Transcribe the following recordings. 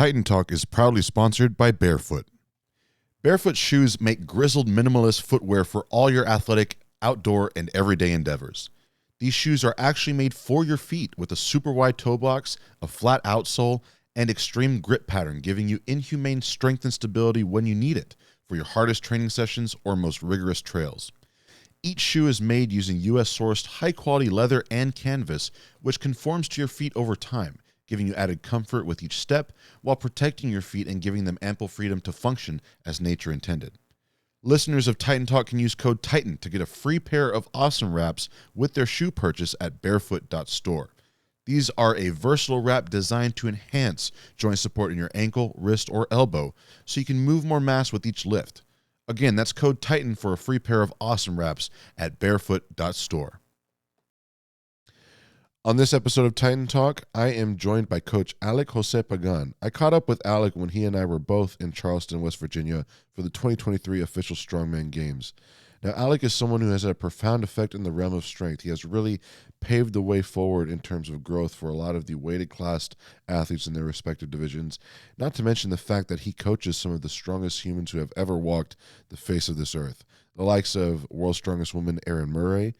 Titan Talk is proudly sponsored by Barefoot. Barefoot shoes make grizzled minimalist footwear for all your athletic, outdoor, and everyday endeavors. These shoes are actually made for your feet with a super wide toe box, a flat outsole, and extreme grip pattern, giving you inhumane strength and stability when you need it for your hardest training sessions or most rigorous trails. Each shoe is made using US-sourced high-quality leather and canvas, which conforms to your feet over time, giving you added comfort with each step while protecting your feet and giving them ample freedom to function as nature intended. Listeners of Titan Talk can use code TITAN to get a free pair of awesome wraps with their shoe purchase at barefoot.store. These are a versatile wrap designed to enhance joint support in your ankle, wrist, or elbow so you can move more mass with each lift. Again, that's code TITAN for a free pair of awesome wraps at barefoot.store. On this episode of Titan Talk, I am joined by Coach Alec Jose Pagan. I caught up with Alec when he and I were both in Charleston, West Virginia for the 2023 official Strongman Games. Now, Alec is someone who has had a profound effect in the realm of strength. He has really paved the way forward in terms of growth for a lot of the weighted classed athletes in their respective divisions, not to mention the fact that he coaches some of the strongest humans who have ever walked the face of this earth, the likes of world's strongest woman Erin Murray,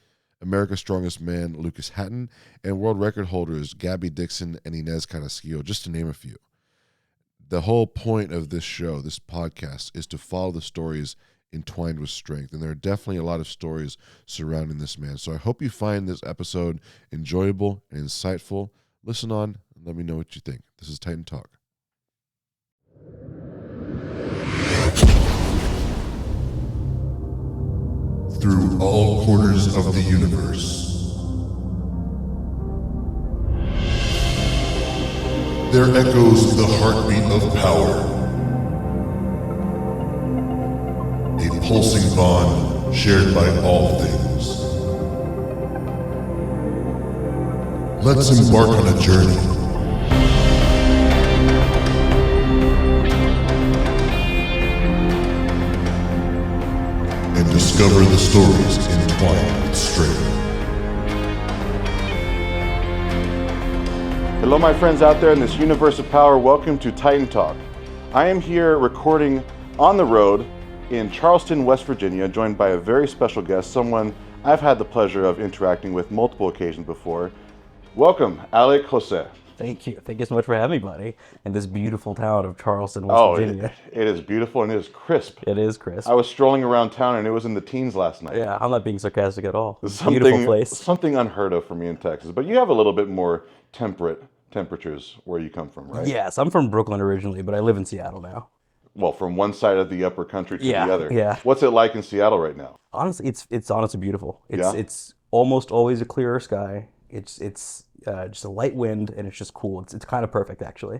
America's Strongest Man Lucas Hatton, and world record holders Gabby Dixon and Inez Carrasquillo, just to name a few. The whole point of this show, this podcast, is to follow the stories entwined with strength, and there are definitely a lot of stories surrounding this man. So I hope you find this episode enjoyable and insightful. Listen on and let me know what you think. This is Titan Talk. Through all corners of the universe, there echoes the heartbeat of power, a pulsing bond shared by all things. Let's embark on a journey and discover the stories entwined with strength. Hello, my friends out there in this universe of power. Welcome to Titan Talk. I am here recording on the road in Charleston, West Virginia, joined by a very special guest, someone I've had the pleasure of interacting with multiple occasions before. Welcome, Alec Jose. Thank you. Thank you so much for having me, buddy, in this beautiful town of Charleston, West Virginia. It is beautiful and it is crisp. It is crisp. I was strolling around town and it was in the teens last night. Yeah, I'm not being sarcastic at all. It's a beautiful place. Something unheard of for me in Texas. But you have a little bit more temperate temperatures where you come from, right? Yes, I'm from Brooklyn originally, but I live in Seattle now. Well, from one side of the upper country to the other. Yeah. What's it like in Seattle right now? Honestly, it's honestly beautiful. It's almost always a clearer sky. It's just a light wind, and it's just cool. It's kind of perfect, actually.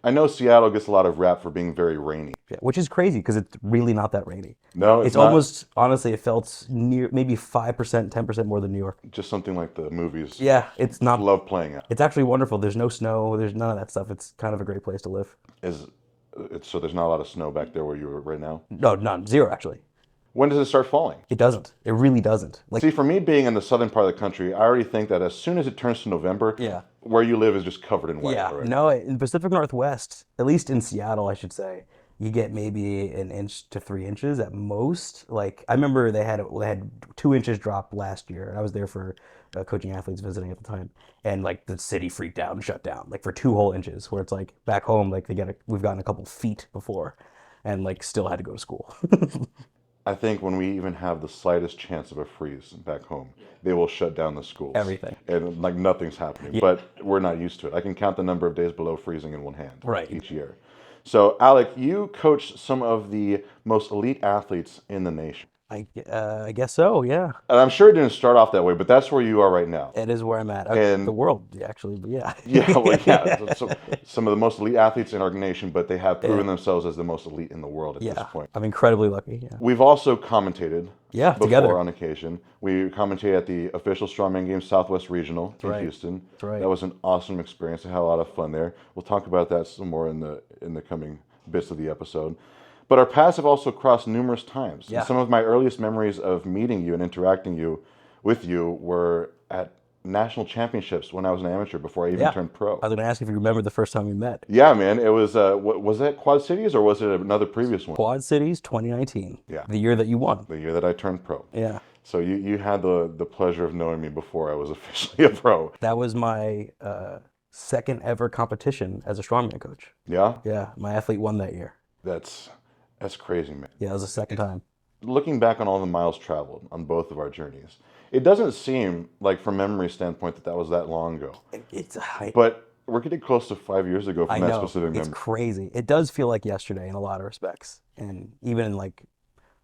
I know Seattle gets a lot of rap for being very rainy. Yeah, which is crazy because it's really not that rainy. No, it's not. Almost, honestly, it felt near maybe 5%, 10% more than New York. Just something like the movies. Yeah, it's not. Love playing it. It's actually wonderful. There's no snow. There's none of that stuff. It's kind of a great place to live. So there's not a lot of snow back there where you are right now? No, none. Zero, actually. When does it start falling? It doesn't. It really doesn't. See, for me being in the southern part of the country, I already think that as soon as it turns to November, where you live is just covered in white. Yeah, already. No, in Pacific Northwest, at least in Seattle, I should say, you get maybe 1 inch to 3 inches at most. Like, I remember they had 2 inches drop last year. I was there for coaching athletes visiting at the time, and like the city freaked out and shut down like for 2 whole inches. Where it's like back home, like we've gotten a couple feet before, and like still had to go to school. I think when we even have the slightest chance of a freeze back home, they will shut down the schools. Everything. And like nothing's happening. Yeah. But we're not used to it. I can count the number of days below freezing in one hand each year. So, Alec, you coach some of the most elite athletes in the nation. I guess so, yeah. And I'm sure it didn't start off that way, but that's where you are right now. It is where I'm at. The world, actually, but yeah. So, some of the most elite athletes in our nation, but they have proven themselves as the most elite in the world at this point. I'm incredibly lucky, yeah. We've also commentated before together. On occasion. We commentated at the official Strongman Games Southwest Regional in Houston. That's right. That was an awesome experience. I had a lot of fun there. We'll talk about that some more in the coming bits of the episode. But our paths have also crossed numerous times. Yeah. And some of my earliest memories of meeting you and interacting with you were at national championships when I was an amateur before I even Yeah. turned pro. I was going to ask if you remember the first time we met. Yeah, man. It was, was that Quad Cities or was it another previous one? Quad Cities 2019. Yeah. The year that you won. The year that I turned pro. Yeah. So you had the pleasure of knowing me before I was officially a pro. That was my second ever competition as a strongman coach. Yeah? Yeah. My athlete won that year. That's crazy, man. Yeah, it was the second time. Looking back on all the miles traveled on both of our journeys, it doesn't seem like, from memory standpoint, that was that long ago. But we're getting close to 5 years ago from that specific memory. It's crazy. It does feel like yesterday in a lot of respects, and even in like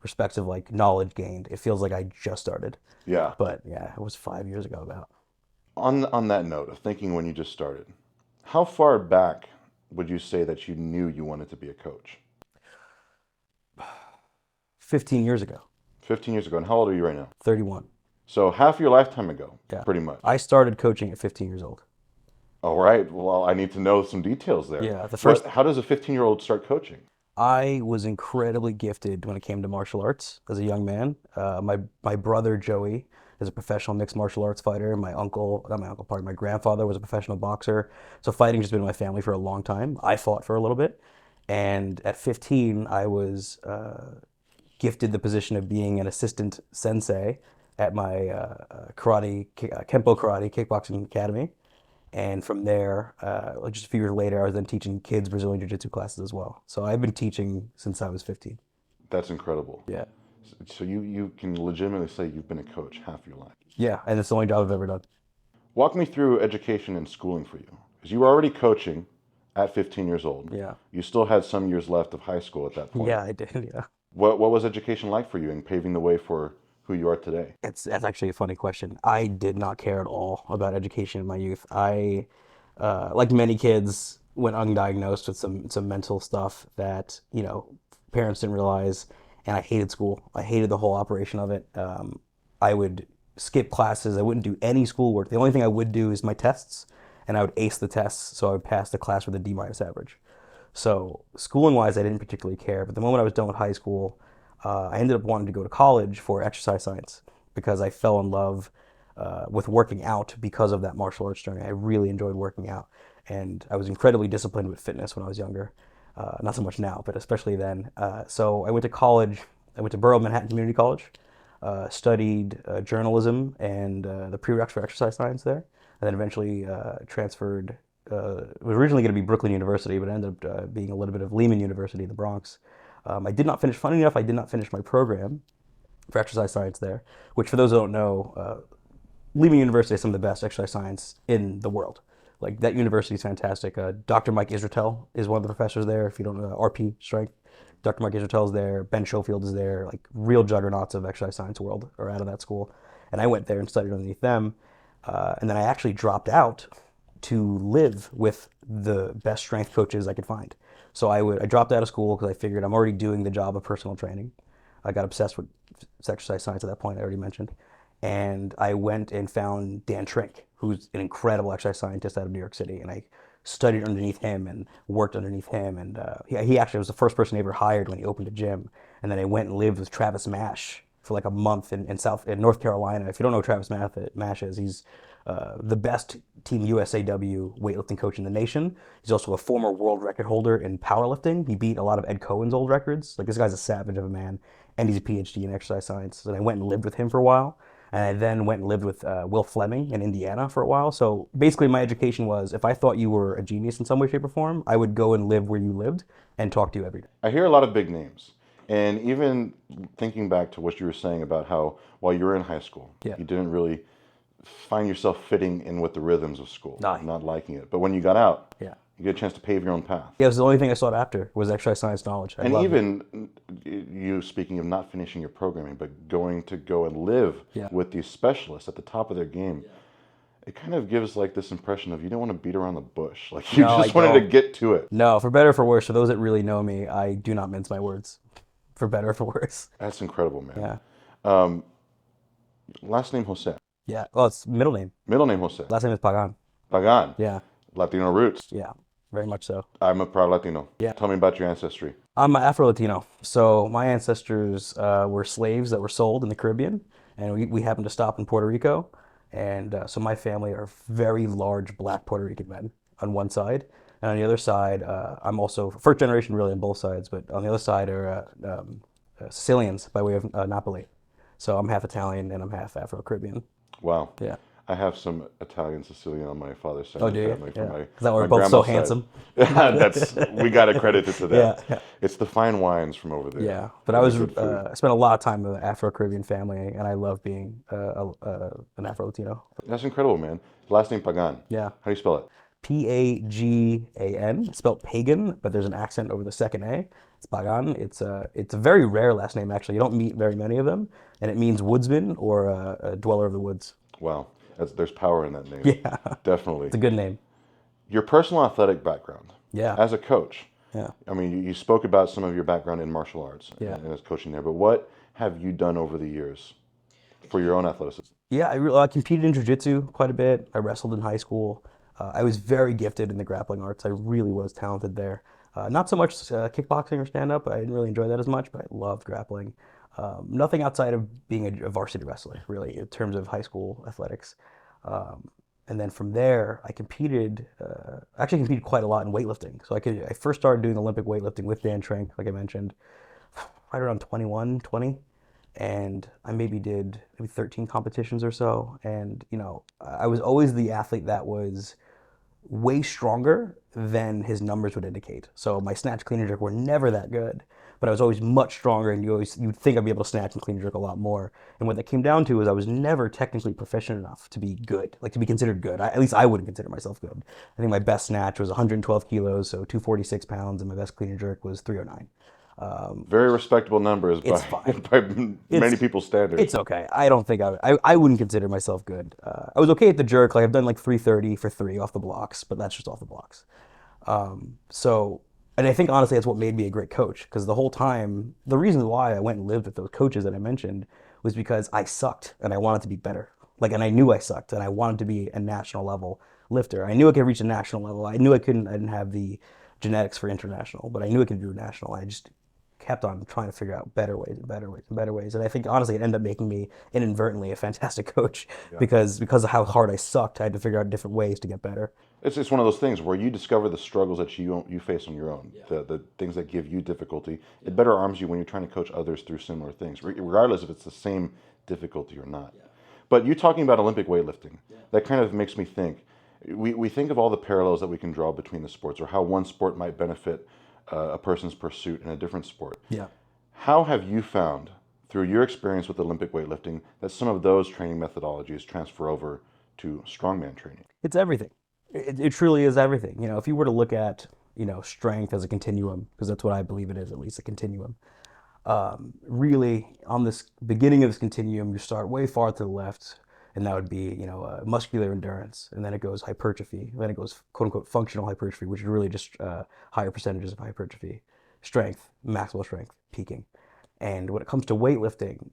respects of like knowledge gained, it feels like I just started. Yeah. But yeah, it was 5 years ago about. On that note of thinking when you just started, how far back would you say that you knew you wanted to be a coach? 15 years ago. 15 years ago. And how old are you right now? 31. So half your lifetime ago, Yeah. pretty much. I started coaching at 15 years old. All right. Well, I need to know some details there. Yeah, How does a 15-year-old start coaching? I was incredibly gifted when it came to martial arts as a young man. My brother Joey is a professional mixed martial arts fighter. My grandfather was a professional boxer. So fighting just been in my family for a long time. I fought for a little bit. And at 15, I was gifted the position of being an assistant sensei at my Kempo Karate Kickboxing Academy. And from there, just a few years later, I was then teaching kids Brazilian Jiu-Jitsu classes as well. So I've been teaching since I was 15. That's incredible. Yeah. So you can legitimately say you've been a coach half your life. Yeah, and it's the only job I've ever done. Walk me through education and schooling for you. Because you were already coaching at 15 years old. Yeah. You still had some years left of high school at that point. Yeah, I did, yeah. What was education like for you in paving the way for who you are today? That's actually a funny question. I did not care at all about education in my youth. I, like many kids, went undiagnosed with some mental stuff that, parents didn't realize, and I hated school. I hated the whole operation of it. I would skip classes. I wouldn't do any schoolwork. The only thing I would do is my tests, and I would ace the tests, so I would pass the class with a D- average. So schooling-wise, I didn't particularly care. But the moment I was done with high school, I ended up wanting to go to college for exercise science because I fell in love with working out because of that martial arts journey. I really enjoyed working out, and I was incredibly disciplined with fitness when I was younger. Not so much now, but especially then. So I went to college. I went to Borough Manhattan Community College, studied journalism and the prereqs for exercise science there, and then eventually transferred. It was originally going to be Brooklyn University, but it ended up being a little bit of Lehman University in the Bronx. I did not finish, funny enough, I did not finish my program for exercise science there, which for those who don't know, Lehman University is some of the best exercise science in the world. Like, that university is fantastic. Dr. Mike Israetel is one of the professors there, if you don't know, RP strength. Dr. Mike Israetel is there, Ben Schofield is there, like real juggernauts of exercise science world are out of that school. And I went there and studied underneath them. And then I actually dropped out to live with the best strength coaches I could find. So I dropped out of school because I figured I'm already doing the job of personal training. I got obsessed with exercise science at that point, I already mentioned. And I went and found Dan Trink, who's an incredible exercise scientist out of New York City. And I studied underneath him and worked underneath him. And he actually was the first person I ever hired when he opened a gym. And then I went and lived with Travis Mash for like a month in North Carolina. If you don't know who Travis Mash is, he's the best Team USAW weightlifting coach in the nation. He's also a former world record holder in powerlifting. He beat a lot of Ed Cohen's old records. Like, this guy's a savage of a man, and he's a PhD in exercise science. And I went and lived with him for a while. And I then went and lived with Will Fleming in Indiana for a while. So basically my education was, if I thought you were a genius in some way, shape, or form, I would go and live where you lived and talk to you every day. I hear a lot of big names. And even thinking back to what you were saying about how while you were in high school, you didn't really find yourself fitting in with the rhythms of school, not liking it. But when you got out, you get a chance to pave your own path. Yeah, it was the only thing I sought after was exercise science knowledge. And even you, speaking of not finishing your programming, but go and live with these specialists at the top of their game, it kind of gives like this impression of you don't want to beat around the bush. Like, you just wanted to get to it. No, for better or for worse, for those that really know me, I do not mince my words. For better or for worse. That's incredible, man. Yeah. Last name Jose. Yeah. Well, it's middle name. Middle name Jose. Last name is Pagan. Pagan. Yeah. Latino roots. Yeah. Very much so. I'm a proud Latino. Yeah. Tell me about your ancestry. I'm Afro-Latino. So my ancestors were slaves that were sold in the Caribbean, and we happened to stop in Puerto Rico. And so my family are very large black Puerto Rican men on one side. And on the other side, I'm also first generation really on both sides, but on the other side are Sicilians by way of Napoli. So I'm half Italian and I'm half Afro-Caribbean. Wow. Yeah. I have some Italian Sicilian on my father's side Oh, of do the you? family from Yeah. my, Is that why we're my both so grandma's side. handsome? That's we got to credit it to that. Yeah, yeah. It's the fine wines from over there Yeah, but and the good food. I spent a lot of time with an Afro-Caribbean family, and I love being an Afro-Latino. That's incredible, man. Last name Pagan. Yeah, How do you spell it? Pagan, spelled pagan, but there's an accent over the second A. It's Pagan. It's a very rare last name actually. You don't meet very many of them, and it means woodsman or a dweller of the woods. Wow. There's power in that name. Yeah, Definitely. it's a good name. Your personal athletic background Yeah, as a coach. yeah, I mean, you spoke about some of your background in martial arts yeah. and as coaching there, but what have you done over the years for your own athleticism? Yeah, I competed in jiu-jitsu quite a bit. I wrestled in high school. I was very gifted in the grappling arts. I really was talented there. Not so much kickboxing or stand-up. I didn't really enjoy that as much, but I loved grappling. Nothing outside of being a varsity wrestler, really, in terms of high school athletics. And then from there, I competed, actually competed quite a lot in weightlifting. So I first started doing Olympic weightlifting with Dan Trank, like I mentioned, right around 21, 20, and I maybe did maybe 13 competitions or so. And I was always the athlete that was way stronger than his numbers would indicate. So my snatch, clean and jerk were never that good, but I was always much stronger, and you'd think I'd be able to snatch and clean and jerk a lot more. And what that came down to is I was never technically proficient enough to be good, like to be considered good. At least I wouldn't consider myself good. I think my best snatch was 112 kilos, so 246 pounds, and my best clean and jerk was 309. Very respectable numbers It's by, fine. by many It's people's standards. it's okay. I don't think I wouldn't consider myself good. I was okay at the jerk. Like I've done like 330 for three off the blocks, but that's just off the blocks. So, and I think honestly that's what made me a great coach because the whole time, the reason why I went and lived with those coaches that I mentioned was because I sucked and I wanted to be better. Like, and I knew I sucked and I wanted to be a national level lifter. I knew I could reach a national level. I knew I couldn't. I didn't have the genetics for international, but I knew I could do national. I just kept on trying to figure out better ways and better ways and better ways. And I think honestly it ended up making me inadvertently a fantastic coach Yeah. because of how hard I sucked. I had to figure out different ways to get better. It's one of those things where you discover the struggles that you face on your own, the things that give you difficulty. It better arms you when you're trying to coach others through similar things, regardless if it's the same difficulty or not. But you talking about Olympic weightlifting, that kind of makes me think. We think of all the parallels that we can draw between the sports or how one sport might benefit a person's pursuit in a different sport. Yeah. How have you found, through your experience with Olympic weightlifting, that some of those training methodologies transfer over to strongman training? It's everything. It truly is everything. If you were to look at, strength as a continuum, because that's what I believe it is, at least a continuum. Really, on this beginning of this continuum, you start way far to the left, and that would be, muscular endurance, and then it goes hypertrophy, then it goes quote unquote functional hypertrophy, which is really just higher percentages of hypertrophy, strength, maximal strength, peaking. And when it comes to weightlifting,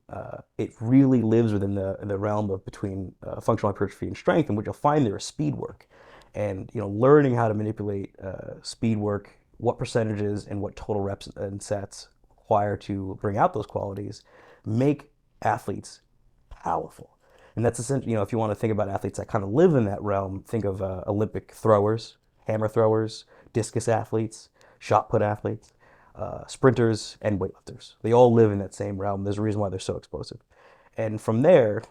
it really lives within the realm of between functional hypertrophy and strength, and what you'll find there is speed work, and learning how to manipulate speed work, what percentages and what total reps and sets require to bring out those qualities, make athletes powerful. And that's essentially, if you want to think about athletes that kind of live in that realm, think of Olympic throwers, hammer throwers, discus athletes, shot put athletes, sprinters, and weightlifters. They all live in that same realm. There's a reason why they're so explosive. And from there,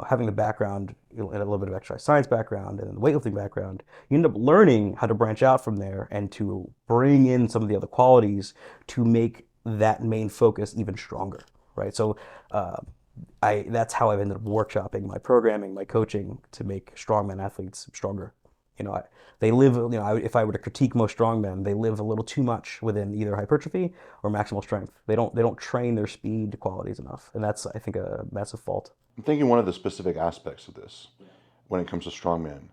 having the background, and a little bit of exercise science background and the weightlifting background, you end up learning how to branch out from there and to bring in some of the other qualities to make that main focus even stronger, right? So that's how I've ended up workshopping my programming, my coaching to make strongman athletes stronger. They live, if I were to critique most strongmen, they live a little too much within either hypertrophy or maximal strength. They don't train their speed qualities enough, and that's I think a massive fault. I'm thinking one of the specific aspects of this when it comes to strongman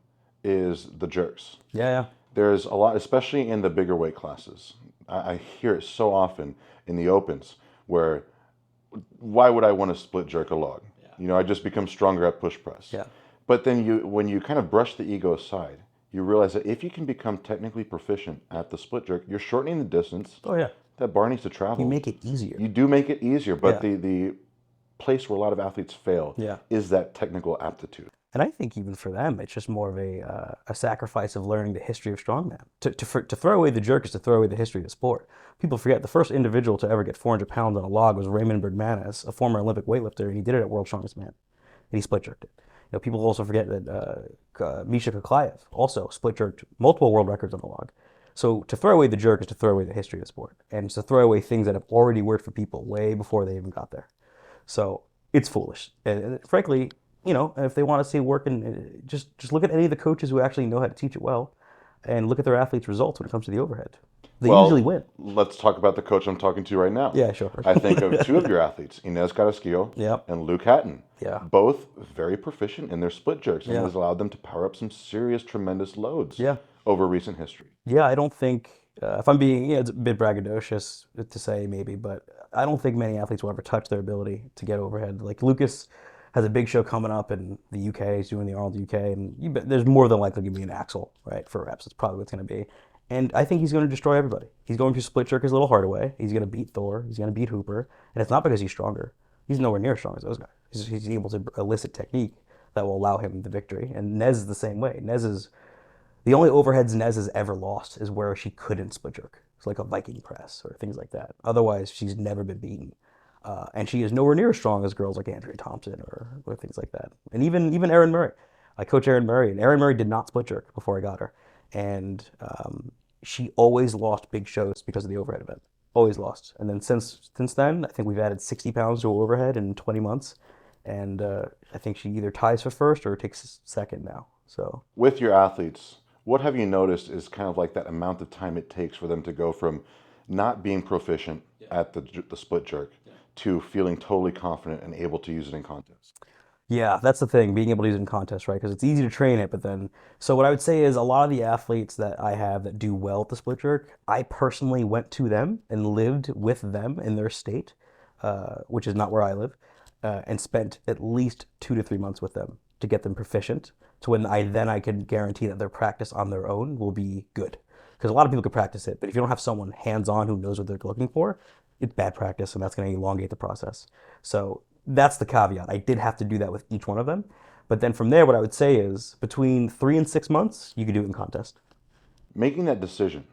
is the jerks. Yeah, There's a lot, especially in the bigger weight classes. I hear it so often in the opens where why would I want to split jerk a log? I just become stronger at push press. yeah, But then when you kind of brush the ego aside, you realize that if you can become technically proficient at the split jerk, you're shortening the distance oh yeah. that bar needs to travel. You make it easier. You do make it easier, but Yeah. the place where a lot of athletes fail Yeah. is that technical aptitude. And I think even for them, it's just more of a sacrifice of learning the history of strongman. To throw away the jerk is to throw away the history of the sport. People forget the first individual to ever get 400 pounds on a log was Raymond Bergmanis, a former Olympic weightlifter, and he did it at World's Strongest Man, and he split jerked it. People also forget that Misha Koklaev also split jerked multiple world records on the log. So to throw away the jerk is to throw away the history of the sport, and it's to throw away things that have already worked for people way before they even got there. So it's foolish. And frankly, if they want to see work, and just look at any of the coaches who actually know how to teach it well, and look at their athletes' results when it comes to the overhead. They usually Well, win. let's talk about the coach I'm talking to right now. Yeah, sure. I think of two of your athletes, Inez Carrasquillo Yep. and Luke Hatton. Yeah. Both very proficient in their split jerks, and it Yeah. has allowed them to power up some serious, tremendous loads Yeah. over recent history. Yeah, I don't think, if I'm being, it's a bit braggadocious to say maybe, but I don't think many athletes will ever touch their ability to get overhead. Like Lucas has a big show coming up in the UK. He's doing the Arnold UK, and there's more than likely going to be an axle, right, for reps. It's probably what's going to be. And I think he's going to destroy everybody. He's going to split jerk his little heart away. He's going to beat Thor. He's going to beat Hooper. And it's not because he's stronger. He's nowhere near as strong as those guys. He's able to elicit technique that will allow him the victory. And Nez is the same way. Nez is the only overheads Nez has ever lost is where she couldn't split jerk. It's like a Viking press or things like that. Otherwise, she's never been beaten. And she is nowhere near as strong as girls like Andrea Thompson or things like that. And even Erin Murray. I coach Erin Murray, and Erin Murray did not split jerk before I got her. And she always lost big shows because of the overhead event. Always lost. And then since then, I think we've added 60 pounds to her overhead in 20 months. And I think she either ties for first or takes second now. So With your athletes, what have you noticed is kind of like that amount of time it takes for them to go from not being proficient at the split jerk to feeling totally confident and able to use it in contest? yeah, that's the thing, being able to use it in contests, right? Because it's easy to train it, but then, so what I would say is a lot of the athletes that I have that do well at the split jerk, I personally went to them and lived with them in their state, which is not where I live, and spent at least 2 to 3 months with them to get them proficient. To when I can guarantee that their practice on their own will be good. Because a lot of people can practice it, but if you don't have someone hands-on who knows what they're looking for, it's bad practice, and that's going to elongate the process. So that's the caveat. I did have to do that with each one of them. But then from there, what I would say is between 3 and 6 months, you could do it in contest. Making that decision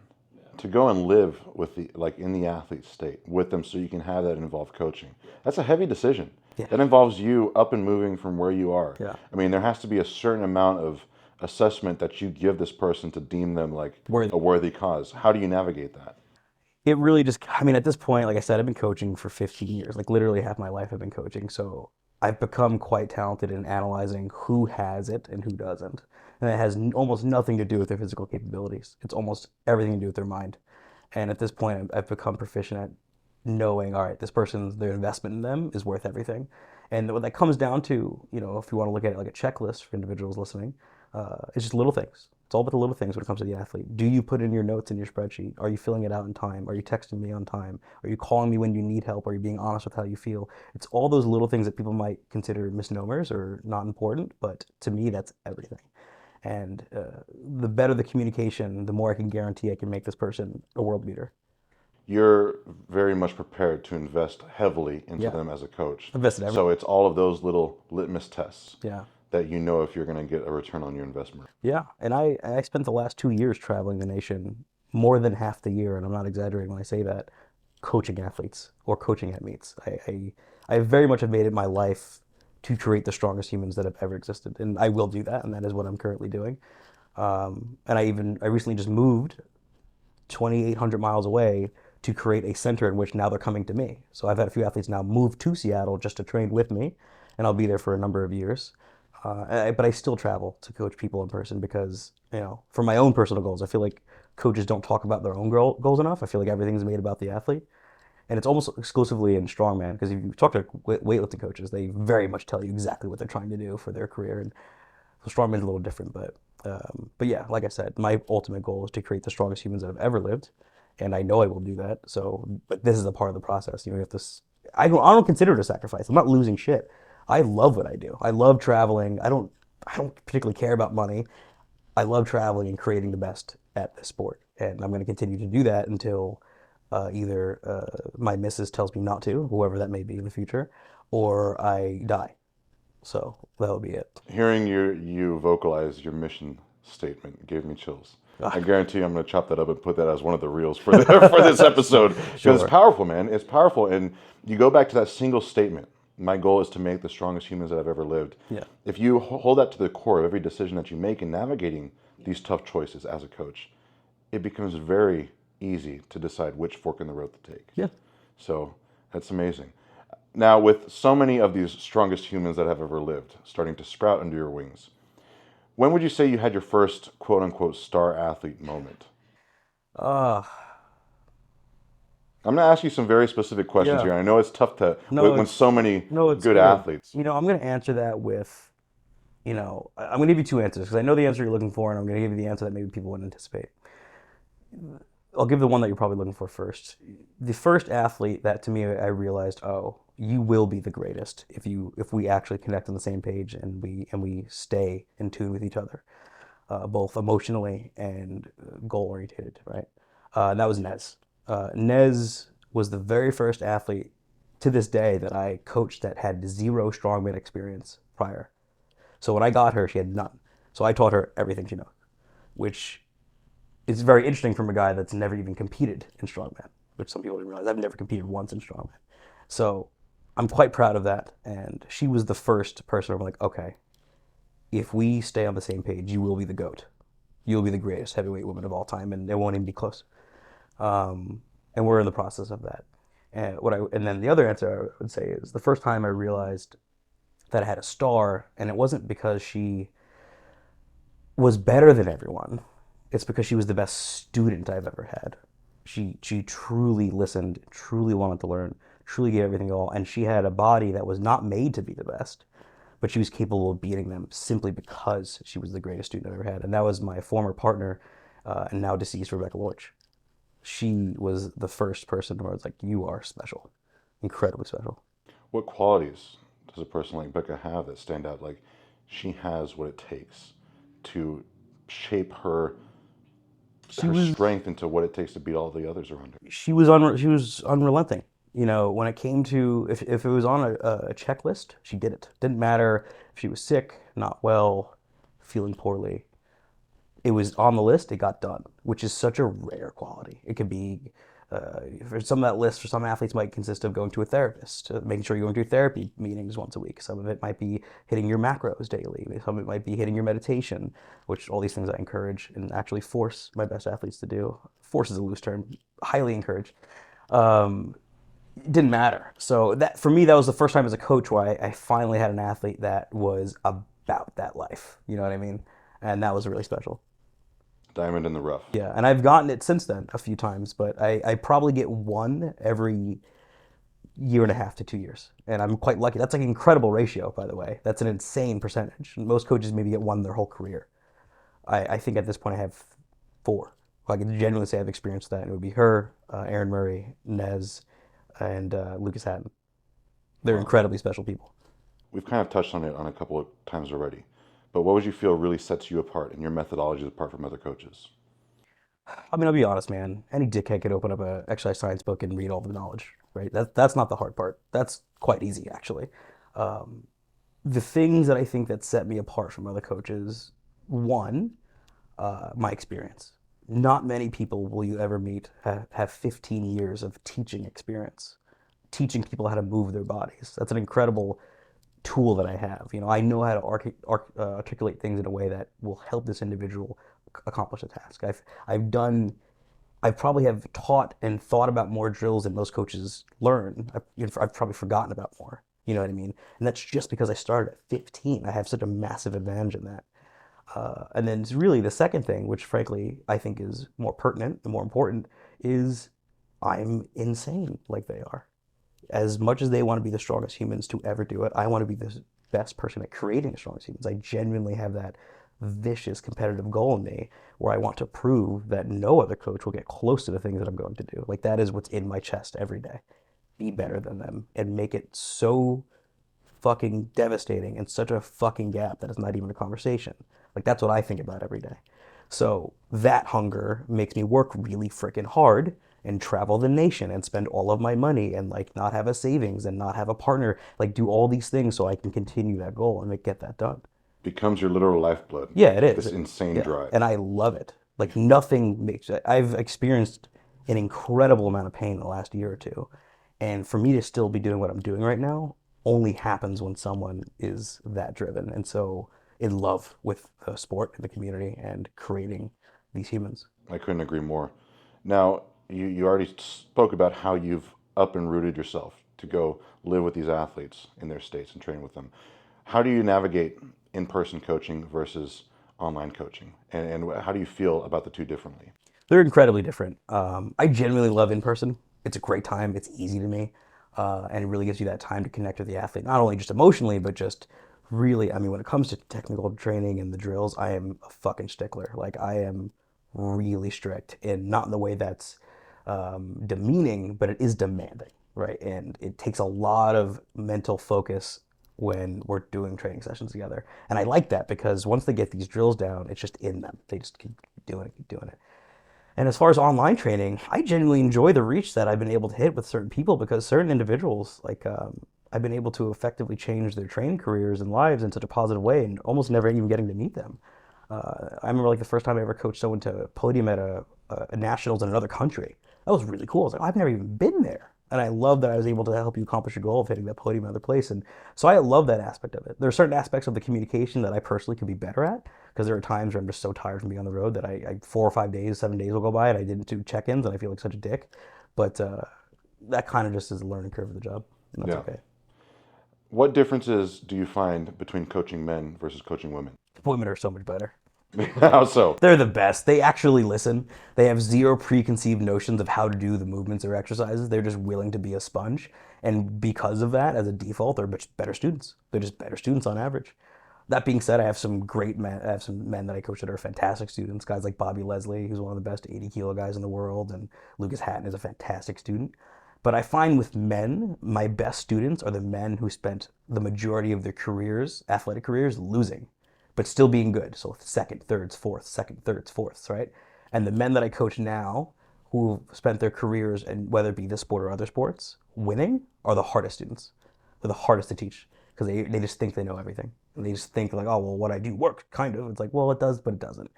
to go and live with the like in the athlete state with them so you can have that involved coaching. That's a heavy decision. Yeah. That involves you up and moving from where you are. Yeah. I mean, there has to be a certain amount of assessment that you give this person to deem them like Worthy. a worthy cause. How do you navigate that? It really just, I mean, at this point, like I said, I've been coaching for 15 years. Like literally half my life I've been coaching. So I've become quite talented in analyzing who has it and who doesn't. And it has almost nothing to do with their physical capabilities. It's almost everything to do with their mind. And at this point, I've become proficient at knowing, all right, this person's, their investment in them is worth everything. And what that comes down to, if you want to look at it like a checklist for individuals listening, it's just little things. It's all about the little things when it comes to the athlete. Do you put in your notes in your spreadsheet? Are you filling it out in time? Are you texting me on time? Are you calling me when you need help? Are you being honest with how you feel? It's all those little things that people might consider misnomers or not important, but to me, that's everything. And the better the communication, the more I can guarantee I can make this person a world beater. You're very much prepared to invest heavily into Yeah, them as a coach. invested everything. So it's all of those little litmus tests Yeah. that you know if you're going to get a return on your investment. Yeah, and I spent the last 2 years traveling the nation, more than half the year, and I'm not exaggerating when I say that, coaching athletes or coaching at meets. I very much have made it my life to create the strongest humans that have ever existed, and I will do that, and that is what I'm currently doing. And I recently just moved 2,800 miles away to create a center in which now they're coming to me. So I've had a few athletes now move to Seattle just to train with me, and I'll be there for a number of years. But I still travel to coach people in person because, for my own personal goals, I feel like coaches don't talk about their own goals enough. I feel like everything's made about the athlete. And it's almost exclusively in strongman because if you talk to weightlifting coaches, they very much tell you exactly what they're trying to do for their career. And so strongman's a little different, but yeah, like I said, my ultimate goal is to create the strongest humans that have ever lived, and I know I will do that. So, but this is a part of the process. You have to. I don't consider it a sacrifice. I'm not losing shit. I love what I do. I love traveling. I don't particularly care about money. I love traveling and creating the best at this sport, and I'm going to continue to do that until either my missus tells me not to, whoever that may be in the future, or I die. So that would be it. Hearing you vocalize your mission statement gave me chills. I Ah, guarantee I'm going to chop that up and put that as one of the reels for for this episode because it's sure. powerful, man. It's powerful, and you go back to that single statement. My goal is to make the strongest humans that I've ever lived. Yeah. If you hold that to the core of every decision that you make in navigating these tough choices as a coach, it becomes very easy to decide which fork in the road to take. Yeah. So that's amazing. Now, with so many of these strongest humans that have ever lived starting to sprout under your wings, when would you say you had your first quote unquote star athlete moment? Uh, I'm going to ask you some very specific questions yeah. here. I know it's tough to, No, when so many it's good good. athletes. I'm going to answer that with, I'm going to give you two answers because I know the answer you're looking for, and I'm going to give you the answer that maybe people wouldn't anticipate. I'll give the one that you're probably looking for first. The first athlete that to me I realized, oh, you will be the greatest if we actually connect on the same page and we stay in tune with each other, both emotionally and goal oriented, right? And that was Nez. Nez was the very first athlete to this day that I coached that had zero strongman experience prior. So when I got her, she had none. So I taught her everything she knows, which is very interesting from a guy that's never even competed in strongman, which some people didn't realize. I've never competed once in strongman. So I'm quite proud of that. And she was the first person where I'm like, okay, if we stay on the same page, you will be the GOAT. You'll be the greatest heavyweight woman of all time, and it won't even be close. And we're in the process of that. And then the other answer I would say is the first time I realized that I had a star, and it wasn't because she was better than everyone. It's because she was the best student I've ever had. She truly listened, truly wanted to learn, truly gave everything all, and she had a body that was not made to be the best, but she was capable of beating them simply because she was the greatest student I've ever had. And that was my former partner, and now deceased Rebecca Lorch. She was the first person where I was like, "You are special, incredibly special." What qualities does a person like Becca have that stand out? Like she has what it takes to shape She her was strength into what it takes to beat all the others around her. she was unrelenting. When it came to if it was on a checklist, she did it. Didn't matter if she was sick, not well, feeling poorly. It was on the list, it got done, which is such a rare quality. It could be, for some of that list, for some athletes, might consist of going to a therapist, making sure you're going to therapy meetings once a week. Some of it might be hitting your macros daily. Some of it might be hitting your meditation, which all these things I encourage and actually force my best athletes to do. Force is a loose term, highly encourage. Um, it didn't matter. So that for me, that was the first time as a coach where I finally had an athlete that was about that life. You know what I mean? And that was really special. Diamond in the rough. Yeah, and I've gotten it since then a few times, but I probably get one every year and a half to 2 years. And I'm quite lucky. That's like an incredible ratio, by the way. That's an insane percentage. Most coaches maybe get one their whole career. I think at this point I have four. I can genuinely say I've experienced that. And it would be her, Aaron Murray, Nez, and Lucas Hatton. They're Wow. incredibly special people. We've kind of touched on it on a couple of times already, but what would you feel really sets you apart and your methodology apart from other coaches? I mean, I'll be honest, man. Any dickhead could open up a exercise science book and read all the knowledge, right? That's not the hard part. That's quite easy, actually. Um, the things that I think that set me apart from other coaches, one, my experience. Not many people will you ever meet have 15 years of teaching experience, teaching people how to move their bodies. That's an incredible tool that I have. I know how to articulate things in a way that will help this individual accomplish a task. I've done. I probably have taught and thought about more drills than most coaches learn. I've probably forgotten about more. You know what I mean? And that's just because I started at 15. I have such a massive advantage in that. And then it's really the second thing, which frankly I think is more pertinent and more important, is I'm insane like they are. As much as they want to be the strongest humans to ever do it, I want to be the best person at creating the strongest humans. I genuinely have that vicious competitive goal in me where I want to prove that no other coach will get close to the things that I'm going to do. Like that is what's in my chest every day. Be better than them and make it so fucking devastating and such a fucking gap that it's not even a conversation. Like that's what I think about every day. So that hunger makes me work really freaking hard and travel the nation and spend all of my money and like not have a savings and not have a partner, like do all these things so I can continue that goal and get that done. Becomes your literal lifeblood. Yeah, it is. This insane Yeah, drive. and I love it. Like nothing makes I've experienced an incredible amount of pain in the last year or two, and for me to still be doing what I'm doing right now only happens when someone is that driven and so in love with the sport and the community and creating these humans. I couldn't agree more. Now, you already spoke about how you've up and rooted yourself to go live with these athletes in their states and train with them. How do you navigate in-person coaching versus online coaching? And how do you feel about the two differently? They're incredibly different. I genuinely love in person. It's a great time. It's easy to me, and it really gives you that time to connect with the athlete, not only just emotionally, but just really. I mean, when it comes to technical training and the drills, I am a fucking stickler. Like I am really strict, and not in the way that's demeaning, but it is demanding, right? And it takes a lot of mental focus when we're doing training sessions together. And I like that because once they get these drills down, it's just in them. They just keep doing it, keep doing it. And as far as online training, I genuinely enjoy the reach that I've been able to hit with certain people because certain individuals, like I've been able to effectively change their training careers and lives in such a positive way, and almost never even getting to meet them. I remember like the first time I ever coached someone to a podium at a nationals in another country. That was really cool. I was like, oh, I've never even been there. And I love that I was able to help you accomplish your goal of hitting that podium in another place. And so I love that aspect of it. There are certain aspects of the communication that I personally could be better at because there are times where I'm just so tired from being on the road that I 4 or 5 days, 7 days will go by and I didn't do check-ins and I feel like such a dick. But that kind of just is a learning curve of the job. And that's Yeah. okay. What differences do you find between coaching men versus coaching women? Women are so much better. How so? They're the best. They actually listen. They have zero preconceived notions of how to do the movements or exercises. They're just willing to be a sponge. And because of that, as a default, they're better students. They're just better students on average. That being said, I have some great men. I have some men that I coach that are fantastic students. Guys like Bobby Leslie, who's one of the best 80 kilo guys in the world, and Lucas Hatton is a fantastic student. But I find with men, my best students are the men who spent the majority of their careers, athletic careers, losing but still being good. So second, thirds, fourths, second, thirds, fourths, right? And the men that I coach now who spent their careers, and whether it be this sport or other sports, winning are the hardest students. They're the hardest to teach because they just think they know everything. And they just think like, oh, well, what I do works, kind of. It's like, well, it does, but it doesn't.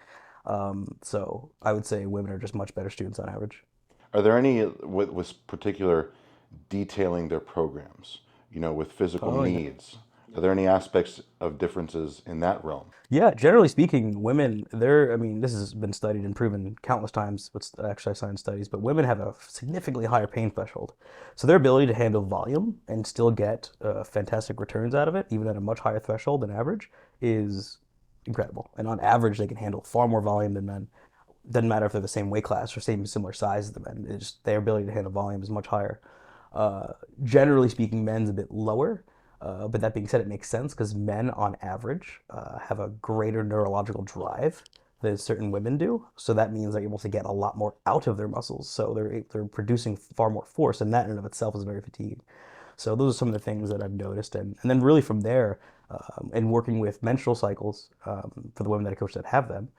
So I would say women are just much better students on average. Are there any with particular detailing their programs, with physical Oh, yeah. needs? Are there any aspects of differences in that realm? Yeah, generally speaking, women, I mean, this has been studied and proven countless times with exercise science studies, but women have a significantly higher pain threshold. So their ability to handle volume and still get fantastic returns out of it, even at a much higher threshold than average, is incredible. And on average, they can handle far more volume than men. Doesn't matter if they're the same weight class or same similar size as the men. It's just their ability to handle volume is much higher. Generally speaking, men's a bit lower. But that being said, it makes sense because men on average have a greater neurological drive than certain women do. So that means they're able to get a lot more out of their muscles. So they're producing far more force, and that in and of itself is very fatiguing. So those are some of the things that I've noticed, and then really from there, and working with menstrual cycles for the women that I coach that have them,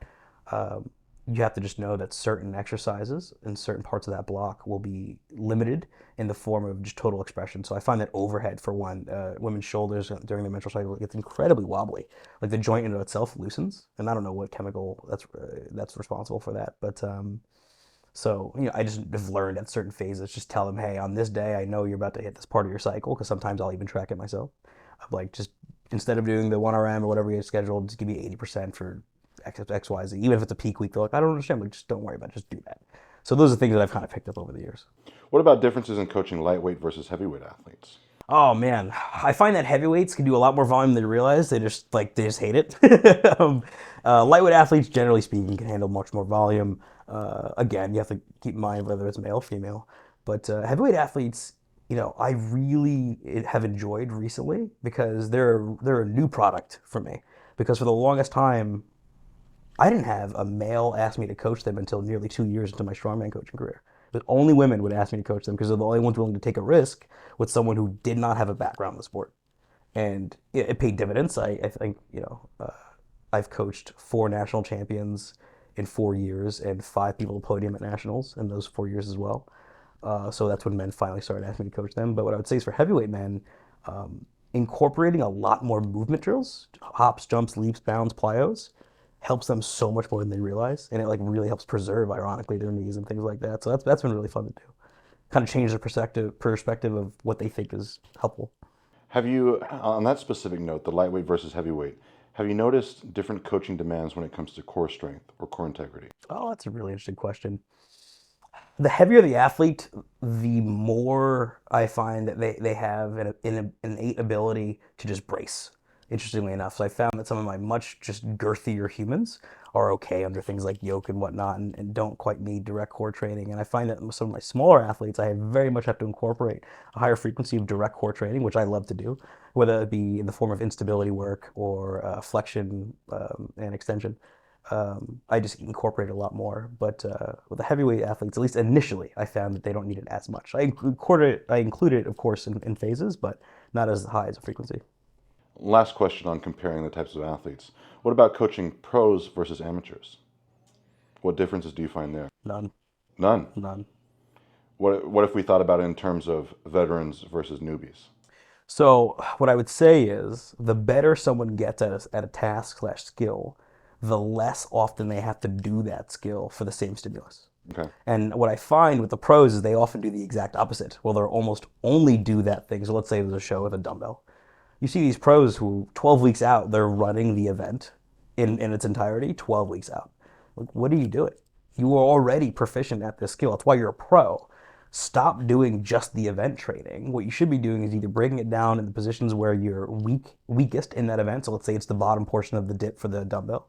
um, you have to just know that certain exercises and certain parts of that block will be limited in the form of just total expression. So I find that overhead for one, women's shoulders during their menstrual cycle gets incredibly wobbly. Like the joint in itself loosens, and I don't know what chemical that's responsible for that, but so, I just have learned at certain phases, just tell them, hey, on this day, I know you're about to hit this part of your cycle, because sometimes I'll even track it myself. I'm like, just instead of doing the 1RM or whatever you have scheduled, just give me 80% for X, Y, Z. Even if it's a peak week, they're like, I don't understand. Like, just don't worry about it. Just do that. So those are things that I've kind of picked up over the years. What about differences in coaching lightweight versus heavyweight athletes? Oh man, I find that heavyweights can do a lot more volume than they realize. They just hate it. Lightweight athletes, generally speaking, can handle much more volume. Again, you have to keep in mind whether it's male or female. But heavyweight athletes, I really have enjoyed recently because they're a new product for me. Because for the longest time, I didn't have a male ask me to coach them until nearly 2 years into my strongman coaching career. But only women would ask me to coach them because they're the only ones willing to take a risk with someone who did not have a background in the sport. And it paid dividends. I think, I've coached 4 national champions in 4 years and 5 people to podium at nationals in those 4 years as well. So that's when men finally started asking me to coach them. But what I would say is for heavyweight men, incorporating a lot more movement drills, hops, jumps, leaps, bounds, plyos, helps them so much more than they realize, and it like really helps preserve, ironically, their knees and things like that. So that's been really fun to do. Kind of change their perspective of what they think is helpful. Have you, on that specific note, the lightweight versus heavyweight, have you noticed different coaching demands when it comes to core strength or core integrity? Oh, that's a really interesting question. The heavier the athlete, the more I find that they have an innate ability to just brace. Interestingly enough, so I found that some of my much just girthier humans are okay under things like yoke and whatnot, and don't quite need direct core training. And I find that some of my smaller athletes, I very much have to incorporate a higher frequency of direct core training, which I love to do, whether it be in the form of instability work or flexion and extension. I just incorporate a lot more. But with the heavyweight athletes, at least initially, I found that they don't need it as much. I include it, of course, in phases, but not as high as a frequency. Last question on comparing the types of athletes. What about coaching pros versus amateurs? What differences do you find there? None, None. none. What if we thought about it in terms of veterans versus newbies? So what I would say is the better someone gets at a task slash skill, the less often they have to do that skill for the same stimulus. Okay. And what I find with the pros is they often do the exact opposite. Well, they'll almost only do that thing. So let's say there's a show with a dumbbell. You see these pros who 12 weeks out, they're running the event in its entirety 12 weeks out. Like, what are you doing? You are already proficient at this skill. That's why you're a pro. Stop doing just the event training. What you should be doing is either breaking it down in the positions where you're weakest in that event. So let's say it's the bottom portion of the dip for the dumbbell,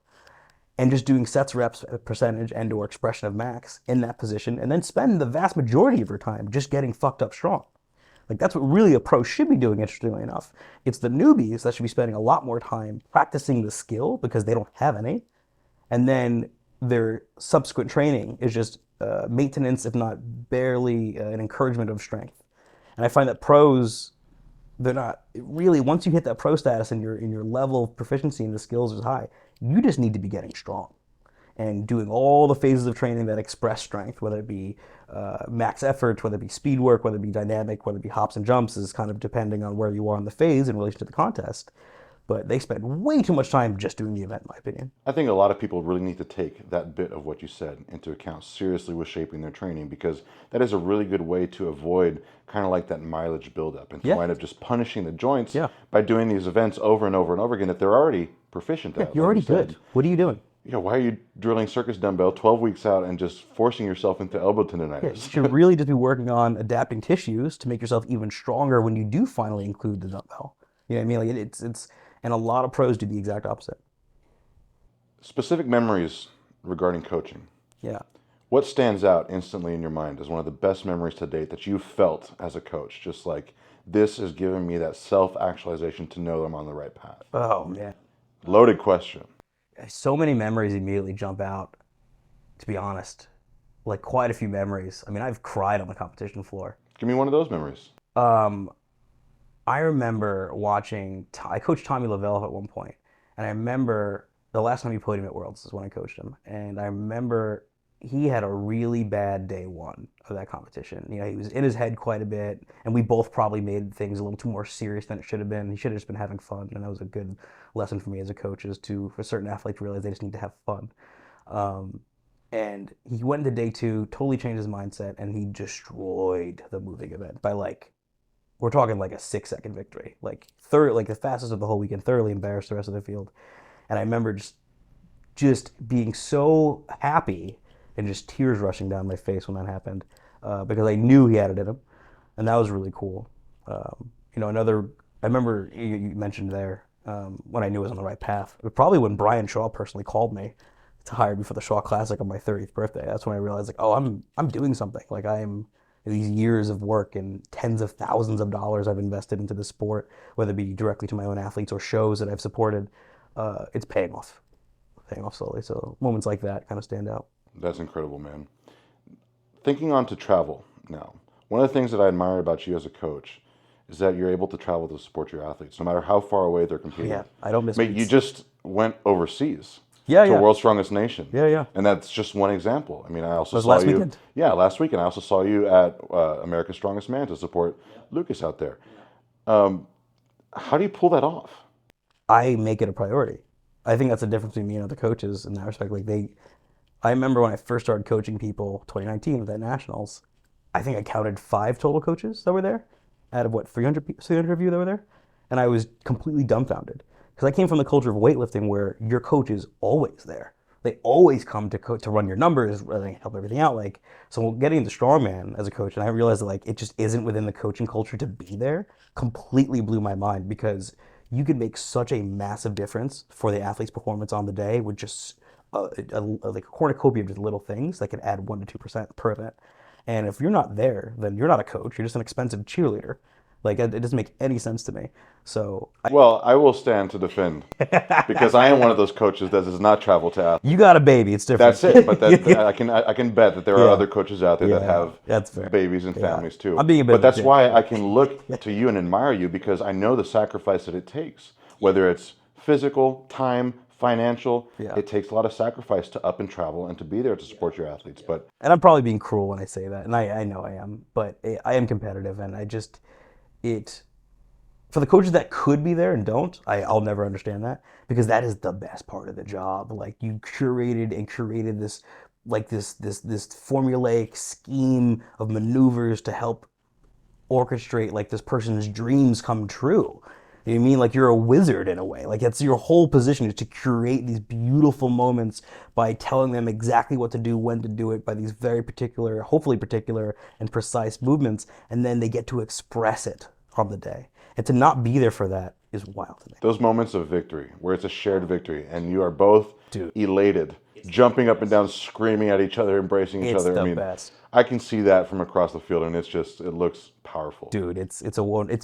and just doing sets, reps, percentage, and or expression of max in that position, and then spend the vast majority of your time just getting fucked up strong. Like that's what really a pro should be doing, interestingly enough. It's the newbies that should be spending a lot more time practicing the skill because they don't have any. And then their subsequent training is just maintenance, if not barely an encouragement of strength. And I find that pros, they're not really, once you hit that pro status and your level of proficiency in the skills is high, you just need to be getting strong and doing all the phases of training that express strength, whether it be max effort, whether it be speed work, whether it be dynamic, whether it be hops and jumps, is kind of depending on where you are in the phase in relation to the contest. But they spend way too much time just doing the event, in my opinion. I think a lot of people really need to take that bit of what you said into account seriously with shaping their training, because that is a really good way to avoid kind of like that mileage buildup and to Yeah. wind up just punishing the joints Yeah. by doing these events over and over and over again that they're already proficient at. You're like already you said. good. What are you doing? Yeah, why are you drilling circus dumbbell 12 weeks out and just forcing yourself into elbow Yeah, you tendonitis? should really just be working on adapting tissues to make yourself even stronger when you do finally include the dumbbell. You know what I mean? Like it's and a lot of pros do the exact opposite. Specific memories regarding coaching. Yeah. What stands out instantly in your mind as one of the best memories to date that you felt as a coach? Just like, this has given me that self-actualization to know I'm on the right path. Oh man. Loaded question. So many memories immediately jump out, to be honest. Like quite a few memories. I mean, I've cried on the competition floor. Give me one of those memories. Um, I remember watching, I coached Tommy Lavelle at one point, and I remember the last time he played him at Worlds is when I coached him. And I remember he had a really bad day one of that competition. You know, he was in his head quite a bit, and we both probably made things a little too more serious than it should have been. He should have just been having fun, and that was a good lesson for me as a coach, is to, for certain athletes, realize they just need to have fun. Um, and he went into day two, totally changed his mindset, and he destroyed the moving event by like, we're talking like a 6 second victory, like third, like the fastest of the whole weekend, thoroughly embarrassed the rest of the field. And I remember just being so happy and just tears rushing down my face when that happened, because I knew he had it in him, and that was really cool. Another, I remember you mentioned there, when I knew I was on the right path. But probably when Brian Shaw personally called me to hire me for the Shaw Classic on my 30th birthday. That's when I realized, like, oh, I'm doing something. Like, I'm these years of work and tens of thousands of dollars I've invested into the sport, whether it be directly to my own athletes or shows that I've supported, it's paying off slowly. So moments like that kind of stand out. That's incredible, man. Thinking on to travel now. One of the things that I admire about you as a coach is that you're able to travel to support your athletes, no matter how far away they're competing. Yeah, I don't miss Mate, you beats. just went overseas. Yeah, to a yeah, world's strongest nation. yeah, yeah. And that's just one example. I mean, I It also was saw last you, weekend. yeah, last week, and I also saw you at America's Strongest Man to support Lucas out there. How do you pull that off? I make it a priority. I think that's the difference between me and other coaches in that respect. Like I remember when I first started coaching people, 2019 with that nationals. I think I counted 5 total coaches that were there, out of what 300 of you that were there, and I was completely dumbfounded because I came from the culture of weightlifting where your coach is always there. They always come to run your numbers, help everything out. Like so, getting into strongman as a coach, and I realized that like it just isn't within the coaching culture to be there. Completely blew my mind because you could make such a massive difference for the athlete's performance on the day with just like a cornucopia of just little things that could add 1 to 2% per event. And if you're not there, then you're not a coach. You're just an expensive cheerleader. Like it doesn't make any sense to me. So Well, I will stand to defend because I am one of those coaches that does not travel to you athletes. got a baby. It's different. That's it. But that I can bet that there are Yeah, other coaches out there that yeah, have that's fair. babies and Yeah, families too. I'm being a bit But of a that's dick, why I but can look to you and admire you because I know the sacrifice that it takes, whether it's physical, time, financial. yeah. It takes a lot of sacrifice to up and travel and to be there to support your athletes. But And I'm probably being cruel when I say that, and I know I am, but I am competitive, and I just it for the coaches that could be there and don't, I'll never understand that because that is the best part of the job. Like you curated and curated this like this formulaic scheme of maneuvers to help orchestrate like this person's dreams come true. You know what I mean? Like you're a wizard in a way. Like that's your whole position is to curate these beautiful moments by telling them exactly what to do, when to do it, by these very particular, hopefully particular and precise movements, and then they get to express it on the day. And to not be there for that is wild to me. those moments of victory where it's a shared victory and you are both Dude, elated, jumping up and down, screaming at each other, embracing each it's other. I the mean, best. I can see that from across the field, and it looks powerful. Dude, it's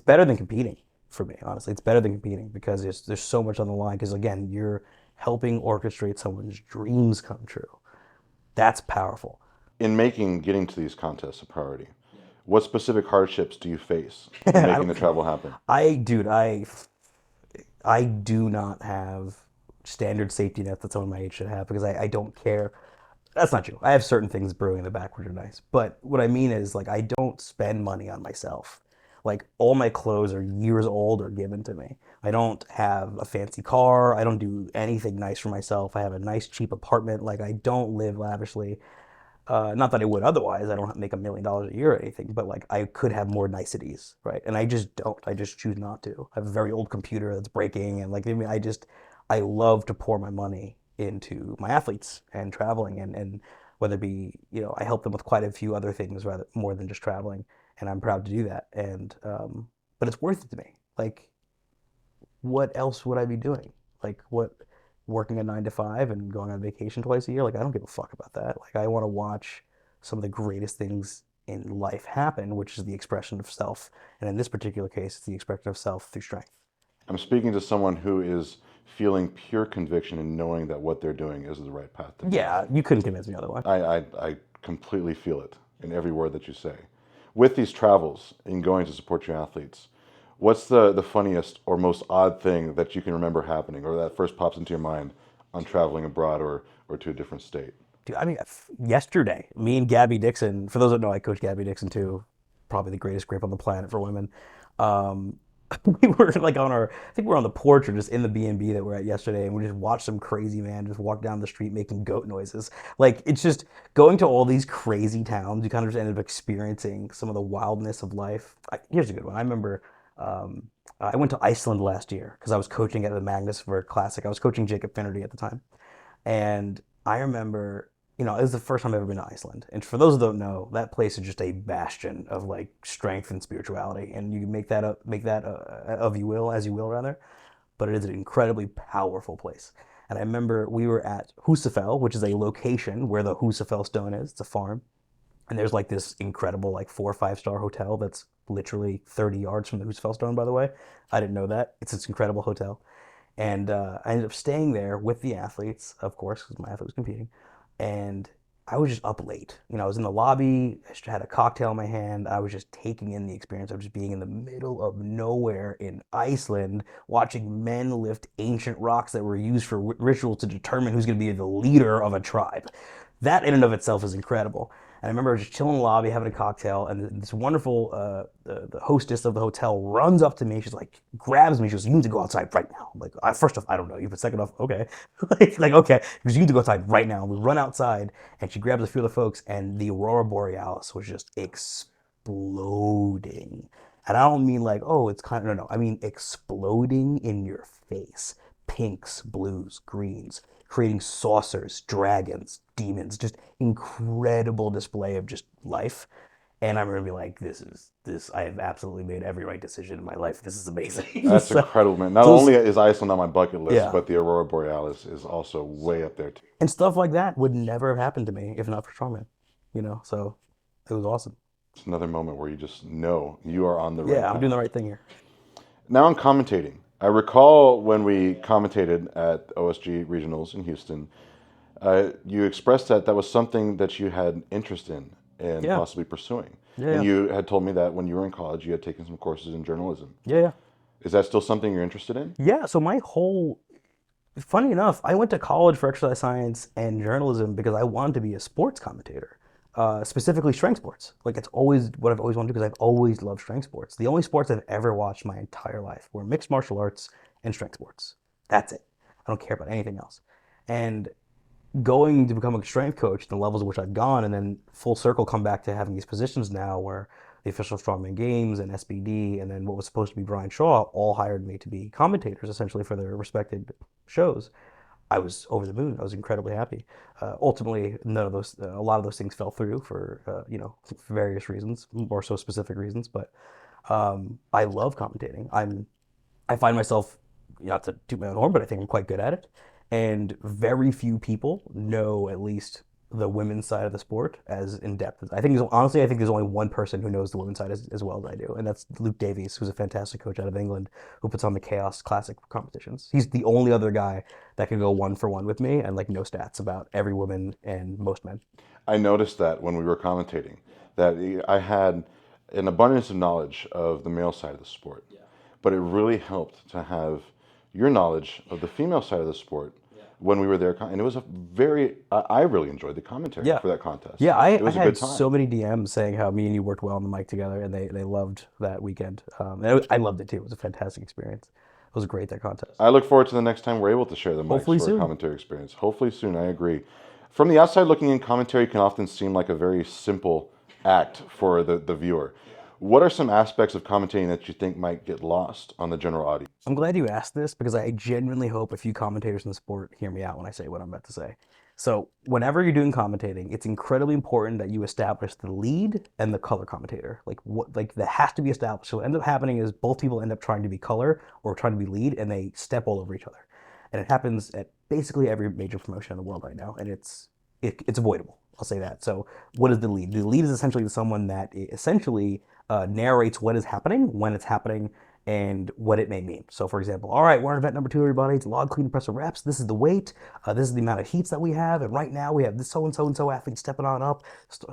better than competing for me, honestly. It's better than competing because there's so much on the line because again, you're helping orchestrate someone's dreams come true. That's powerful. In making getting to these contests a priority, what specific hardships do you face in I, making the travel happen? dude, I do not have standard safety net that someone my age should have because I don't care. That's not true. I have certain things brewing in the background are nice. But what I mean is like I don't spend money on myself. Like all my clothes are years old or given to me. I don't have a fancy car. I don't do anything nice for myself. I have a nice cheap apartment. Like I don't live lavishly. Not that I would otherwise. I don't make $1 million a year or anything, but like I could have more niceties, right? And I just don't. I just choose not to. I have a very old computer that's breaking, and like I mean, I love to pour my money into my athletes and traveling, and whether it be I help them with quite a few other things rather more than just traveling, and I'm proud to do that. And but it's worth it to me. Like what else would I be doing? Like what working a 9 to 5 and going on vacation twice a year? Like I don't give a fuck about that. Like I want to watch some of the greatest things in life happen, which is the expression of self. And in this particular case, it's the expression of self through strength. I'm speaking to someone who is feeling pure conviction and knowing that what they're doing is the right path to be on. Yeah, you couldn't convince me otherwise. I completely feel it in every word that you say. With these travels and going to support your athletes, what's the funniest or most odd thing that you can remember happening or that first pops into your mind on traveling abroad or to a different state? Dude, I mean, yesterday, me and Gabby Dixon, for those that know, I coach Gabby Dixon too, probably the greatest grip on the planet for women. Um, we were like I think we were on the porch or just in the B&B that we're at yesterday, and we just watched some crazy man just walk down the street making goat noises. Like, it's just going to all these crazy towns, you kind of just end up experiencing some of the wildness of life. Here's a good one. I remember I went to Iceland last year because I was coaching at the Magnus for Classic. I was coaching Jacob Finnerty at the time. And I remember, it was the first time I've ever been to Iceland. And for those who don't know, that place is just a bastion of like strength and spirituality. And you can make that of you will, as you will rather. But it is an incredibly powerful place. And I remember we were at Husafell, which is a location where the Husafell stone is. It's a farm. And there's like this incredible like 4 or 5 star hotel that's literally 30 yards from the Husafell stone, by the way. I didn't know that. It's this incredible hotel. And I ended up staying there with the athletes, of course, because my athlete was competing. And I was just up late. I was in the lobby. I just had a cocktail in my hand. I was just taking in the experience of just being in the middle of nowhere in Iceland, watching men lift ancient rocks that were used for rituals to determine who's going to be the leader of a tribe. That in and of itself is incredible. And I remember just chilling in the lobby, having a cocktail, and this wonderful the hostess of the hotel runs up to me. She's like, grabs me. She goes, "You need to go outside right now." I'm like, first off, I don't know you, but second off, okay, like okay, because you need to go outside right now. And we run outside, and she grabs a few of the folks, and the aurora borealis was just exploding. And I don't mean like, oh, it's kind of no, no. I mean exploding in your face. Pinks, blues, greens, creating saucers, dragons, demons, just incredible display of just life. And I remember being like, this. I have absolutely made every right decision in my life. This is amazing. That's incredible, man. Not So only is Iceland on my bucket list, yeah, but the Aurora Borealis is also way up there too. and stuff like that would never have happened to me if not for strongman. So it was awesome. It's another moment where you just know you are on the right Yeah, I'm path. doing the right thing here. Now I'm commentating. I recall when we commentated at OSG Regionals in Houston, you expressed that was something that you had interest in and Yeah, possibly pursuing. yeah, And yeah, you had told me that when you were in college, you had taken some courses in journalism. yeah, yeah. Is that still something you're interested in? Yeah, so my whole funny enough, I went to college for exercise science and journalism because I wanted to be a sports commentator, specifically strength sports. Like it's always what I've always wanted to do because I've always loved strength sports. The only sports I've ever watched my entire life were mixed martial arts and strength sports. That's it. I don't care about anything else. And going to become a strength coach, the levels at which I've gone, and then full circle come back to having these positions now where the official strongman games and SBD and then what was supposed to be Brian Shaw all hired me to be commentators essentially for their respected shows. I was over the moon. I was incredibly happy. Ultimately, none of those, a lot of those things fell through for for various reasons, more so specific reasons. But I love commentating. I find myself, not to toot my own horn, but I think I'm quite good at it. And very few people know at least the women's side of the sport as in depth as I think. Honestly, I think there's only one person who knows the women's side as well as I do, and that's Luke Davies, who's a fantastic coach out of England who puts on the Chaos Classic competitions. He's the only other guy that can go 1-for-1 with me and like no stats about every woman and most men. I noticed that when we were commentating, that I had an abundance of knowledge of the male side of the sport, but it really helped to have your knowledge of the female side of the sport when we were there. And it was a very, I really enjoyed the commentary Yeah. for that contest. Yeah, It I was a good had time. so many DMs saying how me and you worked well on the mic together, and they loved that weekend. And I loved it too. It was a fantastic experience. It was great, that contest. I look forward to the next time we're able to share the mics Hopefully for a soon. commentary experience. Hopefully soon, I agree. From the outside looking in, commentary can often seem like a very simple act for the viewer. What are some aspects of commentating that you think might get lost on the general audience? I'm glad you asked this because I genuinely hope a few commentators in the sport hear me out when I say what I'm about to say. So, whenever you're doing commentating, it's incredibly important that you establish the lead and the color commentator. Like that has to be established. So, what ends up happening is both people end up trying to be color or trying to be lead, and they step all over each other. And it happens at basically every major promotion in the world right now, and it's avoidable. I'll say that. So, what is the lead? The lead is essentially someone that essentially narrates what is happening, when it's happening, and what it may mean. So, for example, all right, we're on event number 2, everybody. It's log clean and press of reps. This is the weight. This is the amount of heats that we have. And right now we have this so and so athlete stepping on up.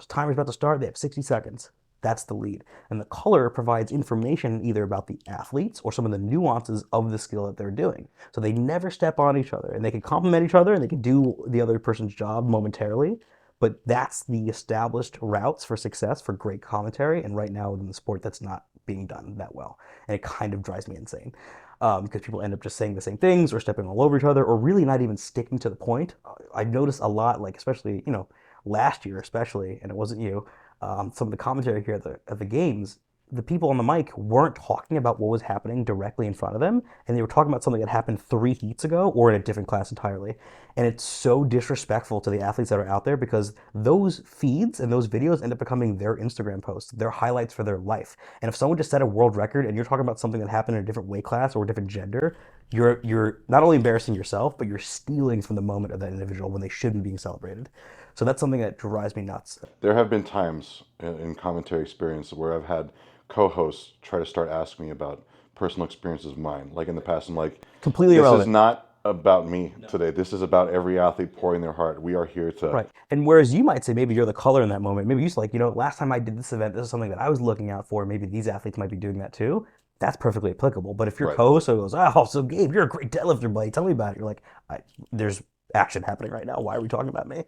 Timer's about to start. They have 60 seconds. That's the lead. And the color provides information either about the athletes or some of the nuances of the skill that they're doing. So they never step on each other, and they can complement each other and they can do the other person's job momentarily. But that's the established routes for success for great commentary. And right now in the sport, that's not being done that well. And it kind of drives me insane because people end up just saying the same things or stepping all over each other or really not even sticking to the point. I've noticed a lot, like especially, last year, especially, and it wasn't you, some of the commentary here at the games, the people on the mic weren't talking about what was happening directly in front of them, and they were talking about something that happened 3 heats ago or in a different class entirely. And it's so disrespectful to the athletes that are out there because those feeds and those videos end up becoming their Instagram posts, their highlights for their life. And if someone just set a world record and you're talking about something that happened in a different weight class or a different gender, you're not only embarrassing yourself, but you're stealing from the moment of that individual when they should be being celebrated. So that's something that drives me nuts. There have been times in commentary experience where I've had co-hosts try to start asking me about personal experiences of mine. Like in the past, I'm like, Completely this is irrelevant. not about me today. This is about every athlete pouring their heart. We are here to. Right. And whereas you might say maybe you're the color in that moment, maybe you like, last time I did this event, this is something that I was looking out for. Maybe these athletes might be doing that too. That's perfectly applicable. But if your Right. co-host goes, oh, so Gabe, you're a great deadlifter, buddy. Tell me about it. You're like, there's action happening right now. Why are we talking about me?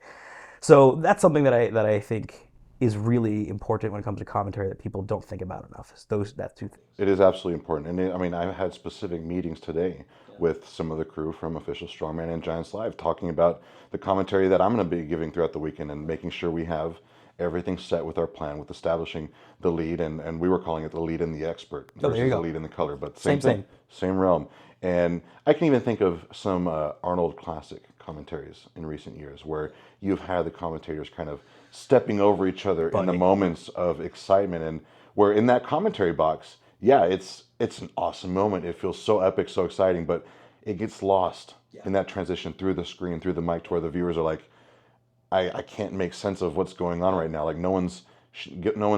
So that's something that I think is really important when it comes to commentary that people don't think about enough. Is that two things. It is absolutely important. And I mean, I've had specific meetings today with some of the crew from Official Strongman and Giants Live talking about the commentary that I'm going to be giving throughout the weekend and making sure we have everything set with our plan, with establishing the lead. And we were calling it the lead and the expert versus the lead and the color. But same thing, same realm. And I can even think of some Arnold Classic commentaries in recent years where you've had the commentators kind of stepping over each other in the moments of excitement, and where in that commentary box, yeah, it's an awesome moment. It feels so epic, so exciting, but it gets lost in that transition through the screen, through the mic, to where the viewers are like, I can't make sense of what's going on right now. Like no one's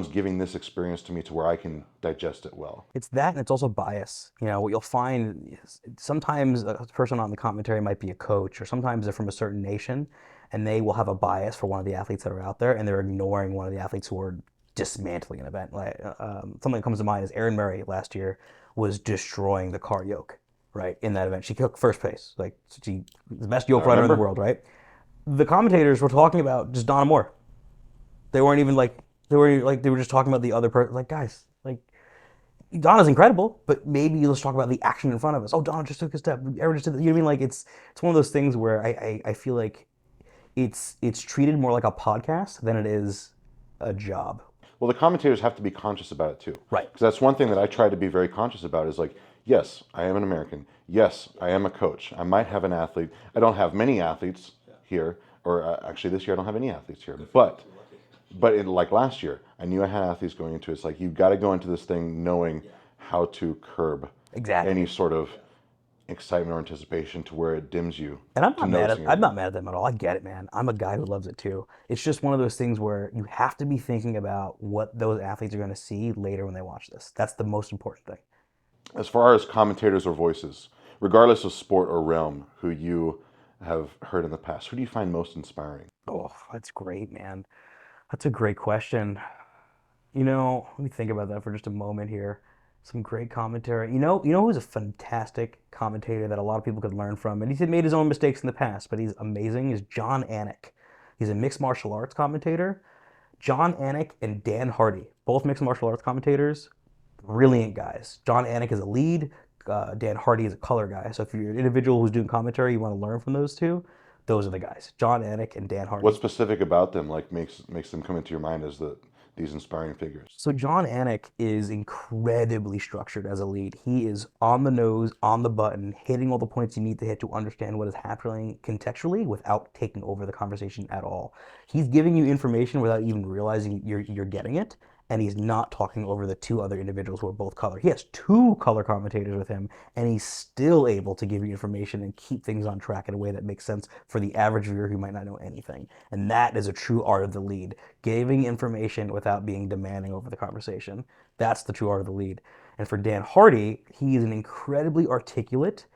giving this experience to me to where I can digest it well. It's that, and it's also bias. What you'll find is sometimes a person on the commentary might be a coach, or sometimes they're from a certain nation, and they will have a bias for one of the athletes that are out there, and they're ignoring one of the athletes who are dismantling an event. Like something that comes to mind is Erin Murray last year was destroying the car yoke, right, in that event. She took first place, like she the best yoke runner in the world, right? The commentators were talking about just Donna Moore. They weren't even like they were just talking about the other person. Like, guys, like Donna's incredible, but maybe let's talk about the action in front of us. Oh, Donna just took a step. Erin just did. You know what I mean? Like it's one of those things where I feel like it's treated more like a podcast than it is a job. Well, the commentators have to be conscious about it too. Right. Because that's one thing that I try to be very conscious about is like, yes, I am an American. Yes, I am a coach. I might have an athlete. I don't have many athletes here, or actually this year I don't have any athletes here. But like last year, I knew I had athletes going into it. It's like you've got to go into this thing knowing how to curb any sort of excitement or anticipation to where it dims you. And I'm not mad at them at all. I get it, man. I'm a guy who loves it too. It's just one of those things where you have to be thinking about what those athletes are going to see later when they watch this. That's the most important thing. As far as commentators or voices, regardless of sport or realm, who you have heard in the past, who do you find most inspiring? Oh, that's great, man. That's a great question. Let me think about that for just a moment here. Some great commentary. Who's a fantastic commentator that a lot of people could learn from, and he's made his own mistakes in the past, but he's amazing, is John Anik. He's a mixed martial arts commentator. John Anik and Dan Hardy, both mixed martial arts commentators, brilliant guys. John Anik is a lead, Dan Hardy is a color guy. So if you're an individual who's doing commentary, you want to learn from those two, those are the guys, John Anik and Dan Hardy. What's specific about them like makes them come into your mind as these inspiring figures? So John Anik is incredibly structured as a lead. He is on the nose, on the button, hitting all the points you need to hit to understand what is happening contextually without taking over the conversation at all. He's giving you information without even realizing you're getting it, and he's not talking over the two other individuals who are both color. He has two color commentators with him, and he's still able to give you information and keep things on track in a way that makes sense for the average viewer who might not know anything. And that is a true art of the lead. Giving information without being demanding over the conversation. That's the true art of the lead. And for Dan Hardy, he is an incredibly articulate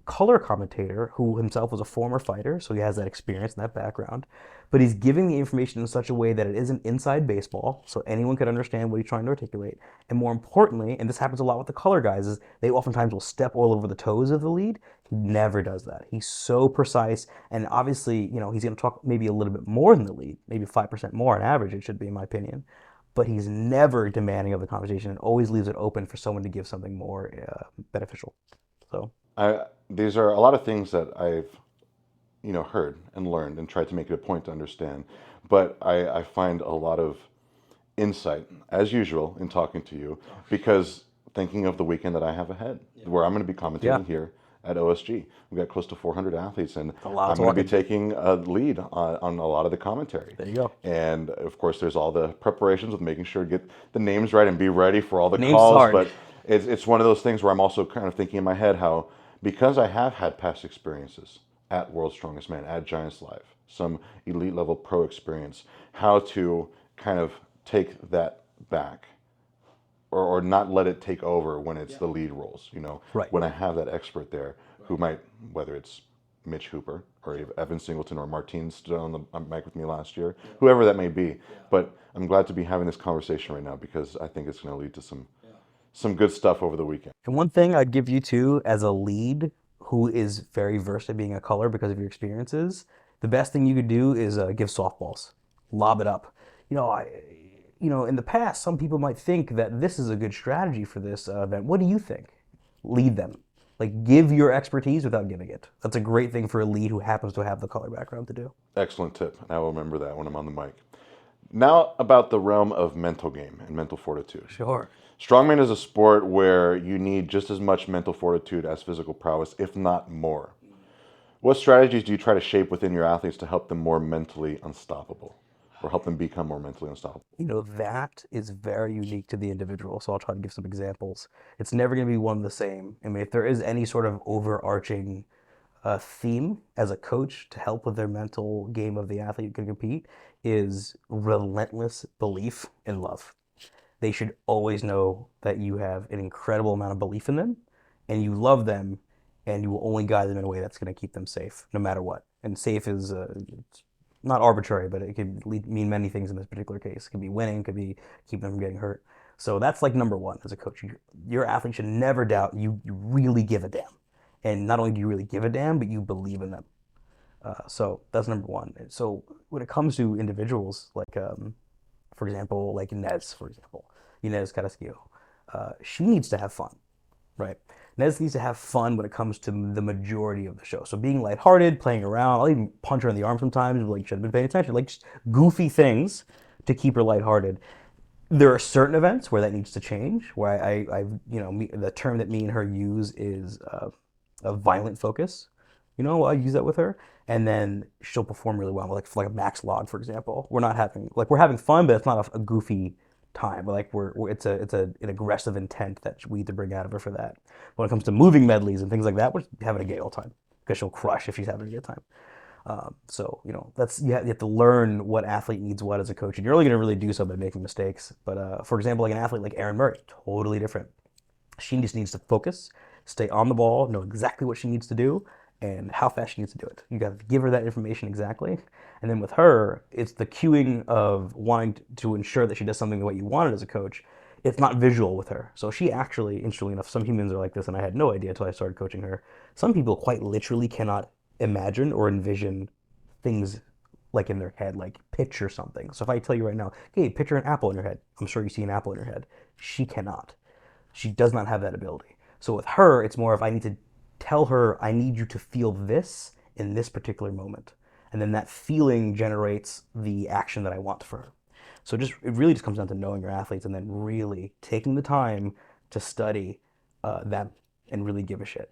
color commentator who himself was a former fighter, so he has that experience and that background. But he's giving the information in such a way that it isn't inside baseball, so anyone could understand what he's trying to articulate. And more importantly, and this happens a lot with the color guys, is they oftentimes will step all over the toes of the lead. He never does that. He's so precise, and obviously, he's going to talk maybe a little bit more than the lead, maybe 5% more on average, it should be, in my opinion. But he's never demanding of the conversation and always leaves it open for someone to give something more beneficial. So these are a lot of things that I've heard and learned and tried to make it a point to understand. But I find a lot of insight, as usual, in talking to you, because thinking of the weekend that I have ahead, where I'm going to be commentating here at OSG. We've got close to 400 athletes, and I'm going to be taking a lead on a lot of the commentary. There you go. And of course, there's all the preparations with making sure to get the names right and be ready for all the names calls. Hard. But it's one of those things where I'm also kind of thinking in my head how, because I have had past experiences at World's Strongest Man, at Giants Live, some elite level pro experience, how to kind of take that back or not let it take over when it's the lead roles, Right. when I have that expert there who might, whether it's Mitch Hooper or Evan Singleton or Martine stood on the mic with me last year, whoever that may be. But I'm glad to be having this conversation right now because I think it's going to lead to some good stuff over the weekend. And one thing I'd give you too, as a lead who is very versed at being a color because of your experiences, the best thing you could do is give softballs, lob it up. In the past, some people might think that this is a good strategy for this event. What do you think? Lead them. Like, give your expertise without giving it. That's a great thing for a lead who happens to have the color background to do. Excellent tip, and I will remember that when I'm on the mic. Now about the realm of mental game and mental fortitude. Sure. Strongman is a sport where you need just as much mental fortitude as physical prowess, if not more. What strategies do you try to shape within your athletes to help them more mentally unstoppable or help them become more mentally unstoppable? That is very unique to the individual. So I'll try to give some examples. It's never going to be one and the same. I mean, if there is any sort of overarching theme as a coach to help with their mental game of the athlete who can compete, is relentless belief in love. They should always know that you have an incredible amount of belief in them and you love them, and you will only guide them in a way that's going to keep them safe no matter what. And safe is not arbitrary, but it could mean many things in this particular case. It could be winning, it could be keeping them from getting hurt. So that's like number one as a coach. Your athlete should never doubt you really give a damn. And not only do you really give a damn, but you believe in them. So that's number one. So when it comes to individuals, like, for example, like Inez, Inez Carrasquillo, she needs to have fun, right? Inez needs to have fun when it comes to the majority of the show. So being lighthearted, playing around, I'll even punch her in the arm sometimes, like, should have been paying attention, like just goofy things to keep her lighthearted. There are certain events where that needs to change, where the term that me and her use is a violent focus. I use that with her, and then she'll perform really well. Like a max log, for example, we're having fun, but it's not a goofy time. Like it's an aggressive intent that we need to bring out of her for that. When it comes to moving medleys and things like that, we're having a gay old time because she'll crush if she's having a good time. That's you have to learn what athlete needs what as a coach, and you're only going to really do so by making mistakes. But for example, like an athlete like Erin Murray, totally different. She just needs to focus, stay on the ball, know exactly what she needs to do, and how fast she needs to do it. You got to give her that information exactly. And then with her, it's the cueing of wanting to ensure that she does something the way you want it as a coach. It's not visual with her. So she actually, interestingly enough, some humans are like this, and I had no idea until I started coaching her. Some people quite literally cannot imagine or envision things like in their head, like picture something. So if I tell you right now, hey, picture an apple in your head, I'm sure you see an apple in your head. She cannot. She does not have that ability. So with her, it's more of I need to tell her, I need you to feel this in this particular moment. And then that feeling generates the action that I want for her. So it really just comes down to knowing your athletes and then really taking the time to study them and really give a shit.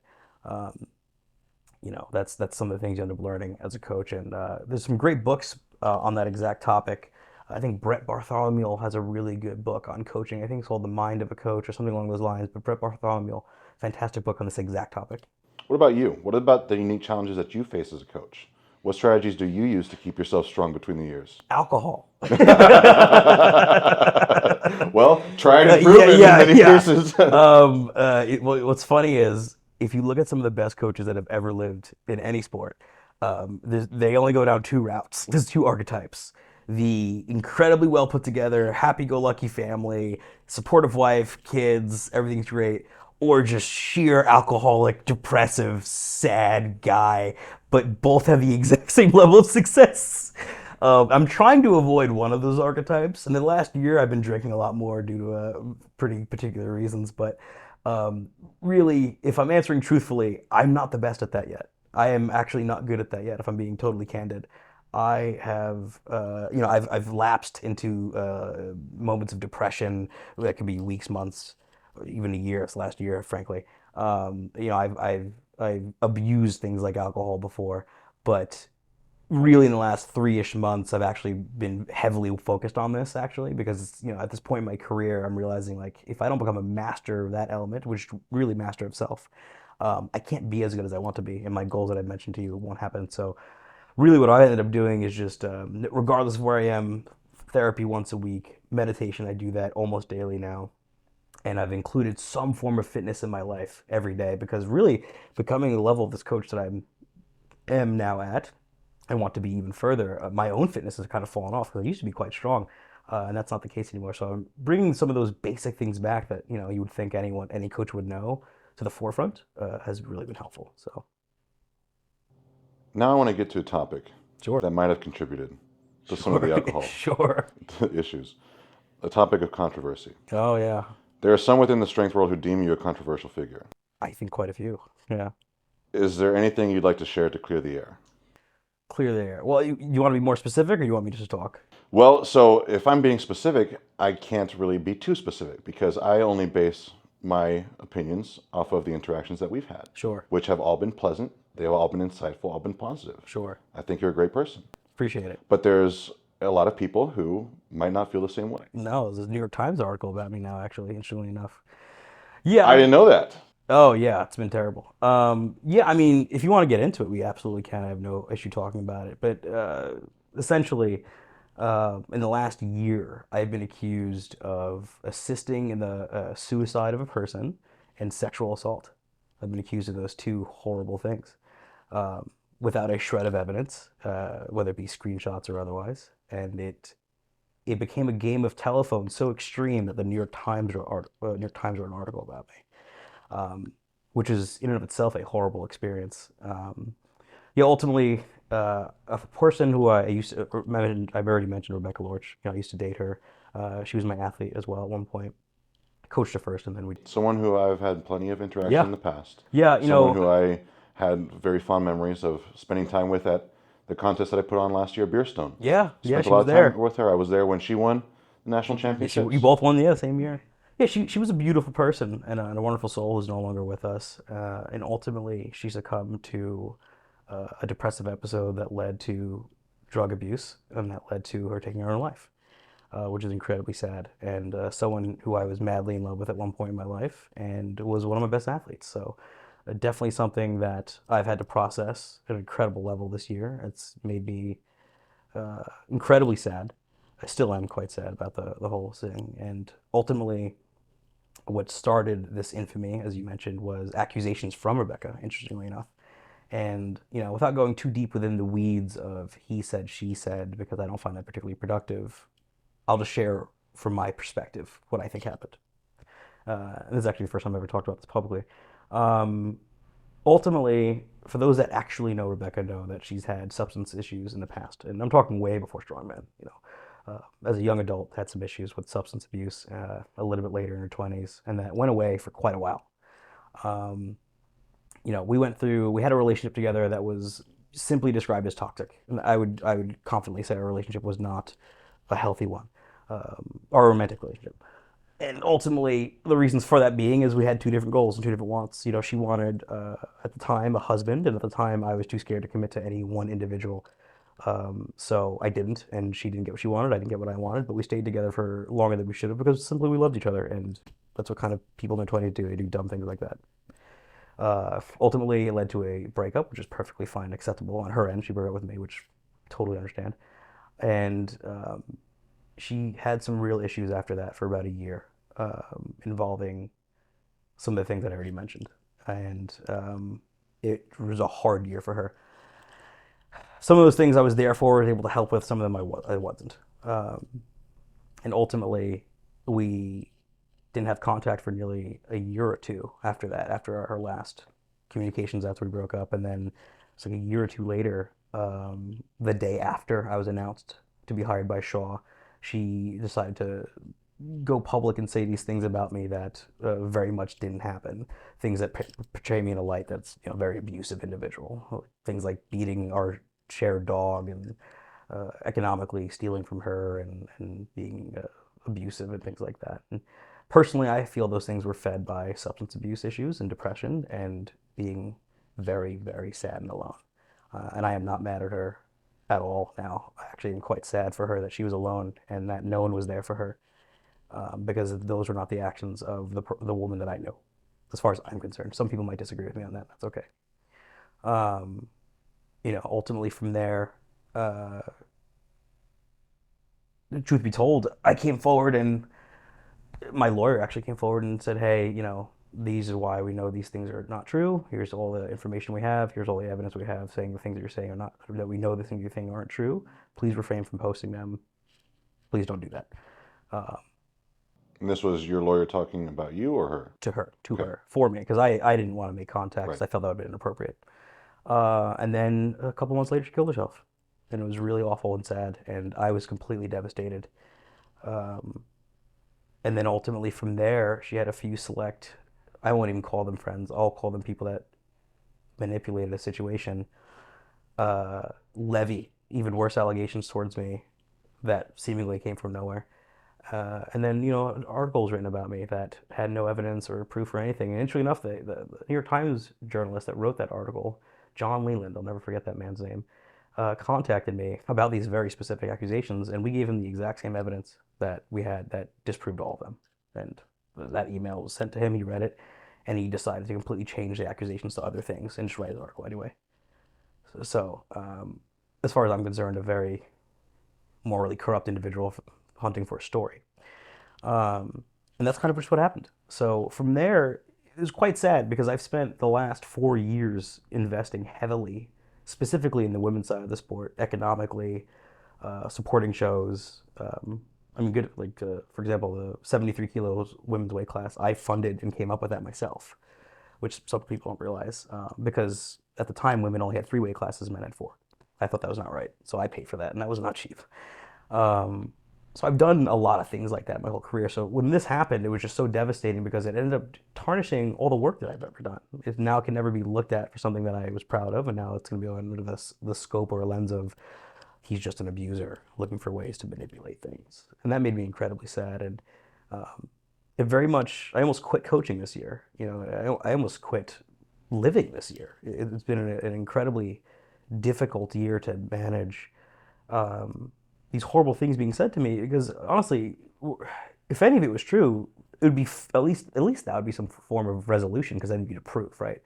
That's some of the things you end up learning as a coach. And there's some great books on that exact topic. I think Brett Bartholomew has a really good book on coaching. I think it's called The Mind of a Coach or something along those lines. But Brett Bartholomew, fantastic book on this exact topic. What about you? What about the unique challenges that you face as a coach? What strategies do you use to keep yourself strong between the years? Alcohol. Well, try and improve it in many cases. What's funny is if you look at some of the best coaches that have ever lived in any sport, they only go down two routes. There's two archetypes. The incredibly well put together, happy-go-lucky family, supportive wife, kids, everything's great, or just sheer alcoholic, depressive, sad guy, but both have the exact same level of success. I'm trying to avoid one of those archetypes. In the last year, I've been drinking a lot more due to pretty particular reasons, but really, if I'm answering truthfully, I'm not the best at that yet. I am actually not good at that yet, if I'm being totally candid. I have, I've lapsed into moments of depression that could be weeks, months, or even a year. It's last year, frankly. I've abused things like alcohol before, but really in the last 3-ish months, I've actually been heavily focused on this actually, because at this point in my career, I'm realizing like if I don't become a master of that element, which really master of self, I can't be as good as I want to be, and my goals that I mentioned to you won't happen. So really what I ended up doing is just, regardless of where I am, therapy once a week, meditation, I do that almost daily now. And I've included some form of fitness in my life every day, because really becoming the level of this coach that I'm am now at and want to be even further. My own fitness has kind of fallen off because I used to be quite strong, and that's not the case anymore. So I'm bringing some of those basic things back that you would think any coach would know to the forefront has really been helpful. So Now I want to get to a topic sure, that might have contributed to some of sure, the alcohol sure. issues. The topic of controversy. Oh yeah, There are some within the strength world who deem you a controversial figure. I think quite a few. Yeah, Is there anything you'd like to share to clear the air? clear the air. Well, you want to be more specific, or you want me to just talk? Well, so if I'm being specific, I can't really be too specific because I only base my opinions off of the interactions that we've had, Sure, which have all been pleasant. They have all been insightful, all been positive. sure. I think you're a great person. Appreciate it. But there's a lot of people who might not feel the same way. No, there's a New York Times article about me now, actually, interestingly enough. Yeah, I didn't know that. oh yeah, it's been terrible. Yeah, I mean, if you want to get into it, we absolutely can. I have no issue talking about it. But essentially, in the last year, I've been accused of assisting in the suicide of a person and sexual assault. I've been accused of those two horrible things, without a shred of evidence, whether it be screenshots or otherwise. And it became a game of telephone so extreme that the New York Times wrote an article about me, which is in and of itself a horrible experience. Yeah, ultimately, a person who I used to, I've already mentioned Rebecca Lorch. I used to date her. She was my athlete as well at one point. Coached her first, and then we. Someone who I've had plenty of interaction Yeah, in the past. yeah, Someone who I had very fond memories of spending time with at the contest that I put on last year, Beerstone. yeah, yeah. Spent a She lot was of time there. with her. I was there when she won the national Yeah, you championships. both won, yeah, the same year. Yeah, she was a beautiful person and a wonderful soul who's no longer with us. And ultimately, she succumbed to a depressive episode that led to drug abuse and that led to her taking her own life, which is incredibly sad. And someone who I was madly in love with at one point in my life and was one of my best athletes. So definitely something that I've had to process at an incredible level this year. It's made me incredibly sad. I still am quite sad about the whole thing. And ultimately, what started this infamy, as you mentioned, was accusations from Rebecca, interestingly enough. And, without going too deep within the weeds of he said, she said, because I don't find that particularly productive, I'll just share from my perspective what I think happened. This is actually the first time I've ever talked about this publicly. Um, Ultimately, for those that actually know Rebecca, know that she's had substance issues in the past, and I'm talking way before strongman. As a young adult, had some issues with substance abuse a little bit later in her 20s, and that went away for quite a while. Um, we had a relationship together that was simply described as toxic, and I would confidently say our relationship was not a healthy one, our romantic relationship. And ultimately, the reasons for that being is we had two different goals and two different wants. She wanted, at the time, a husband, and at the time, I was too scared to commit to any one individual. So I didn't, and she didn't get what she wanted. I didn't get what I wanted, but we stayed together for longer than we should have because simply we loved each other, and that's what kind of people in their 20s do. They do dumb things like that. Ultimately, it led to a breakup, which is perfectly fine and acceptable on her end. She broke up with me, which I totally understand. And she had some real issues after that for about a year, involving some of the things that I already mentioned. And it was a hard year for her. Some of those things I was there for, was able to help with. Some of them I wasn't. Um, and ultimately, we didn't have contact for nearly a year or two after that, after our last communications after we broke up. And then it's like a year or two later, the day after I was announced to be hired by Shaw, she decided to go public and say these things about me that very much didn't happen. Things that portray me in a light that's very abusive individual. Things like beating our shared dog and economically stealing from her and being abusive and things like that. And personally, I feel those things were fed by substance abuse issues and depression and being very, very sad and alone. And I am not mad at her at all now. I actually am quite sad for her that she was alone and that no one was there for her, because those were not the actions of the woman that I knew, as far as I'm concerned. Some people might disagree with me on that. That's okay. Um, Ultimately from there, uh, truth be told, I came forward and my lawyer actually came forward and said, hey, these is why we know these things are not true. Here's all the information we have. Here's all the evidence we have saying the things that you're saying are not, that we know the things you're saying aren't true. Please refrain from posting them. Please don't do that. And this was your lawyer talking about you or her? To her, Okay. for me, because I didn't want to make contact because Right. I felt that would be inappropriate. And then a couple months later, she killed herself. And it was really awful and sad. And I was completely devastated. Um, and then ultimately from there, she had a few select, I won't even call them friends, I'll call them people that manipulated a situation, levy even worse allegations towards me that seemingly came from nowhere. And then, articles written about me that had no evidence or proof or anything. And interestingly enough, the New York Times journalist that wrote that article, John Leland, I'll never forget that man's name, contacted me about these very specific accusations, and we gave him the exact same evidence that we had that disproved all of them. And that email was sent to him, he read it, and he decided to completely change the accusations to other things and just write an article anyway. So, as far as I'm concerned, a very morally corrupt individual hunting for a story. And that's kind of just what happened. So from there, it was quite sad because I've spent the last 4 years investing heavily, specifically in the women's side of the sport, economically, supporting shows. I mean, good, like, for example, the 73 kilos women's weight class, I funded and came up with that myself, which some people don't realize, because at the time, women only had 3 weight classes, men had 4. I thought that was not right, so I paid for that, and that was not cheap. So I've done a lot of things like that my whole career. So when this happened, it was just so devastating because it ended up tarnishing all the work that I've ever done. It now can never be looked at for something that I was proud of, and now it's going to be under the scope or lens of he's just an abuser looking for ways to manipulate things. And that made me incredibly sad. And it very much, I almost quit coaching this year. I almost quit living this year. It's been an incredibly difficult year to manage these horrible things being said to me because honestly, if any of it was true, it would be at least that would be some form of resolution because then you'd get proof, right?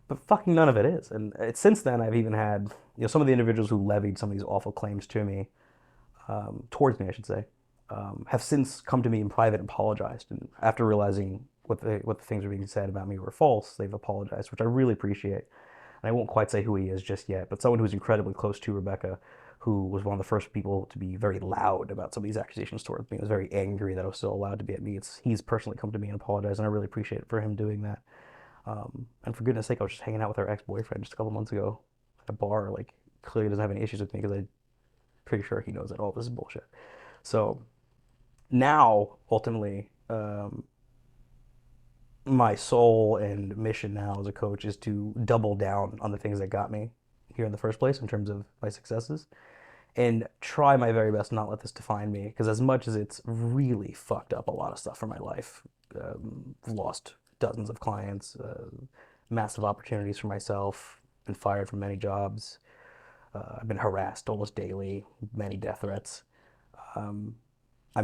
But fucking none of it is. And since then, I've even had some of the individuals who levied some of these awful claims to me, towards me, I should say, have since come to me in private and apologized. And after realizing what the things are being said about me were false, they've apologized, which I really appreciate. And I won't quite say who he is just yet, but someone who's incredibly close to Rebecca, who was one of the first people to be very loud about some of these accusations towards me, was very angry that I was still allowed to be at me. He's personally come to me and apologized, and I really appreciate it for him doing that. And for goodness sake, I was just hanging out with our ex-boyfriend just a couple months ago at a bar. Like, clearly doesn't have any issues with me because I'm pretty sure he knows that all this is bullshit. So now, ultimately, my soul and mission now as a coach is to double down on the things that got me here in the first place in terms of my successes and try my very best to not let this define me because as much as it's really fucked up a lot of stuff for my life, lost dozens of clients, massive opportunities for myself, been fired from many jobs, I've been harassed almost daily, many death threats. I'm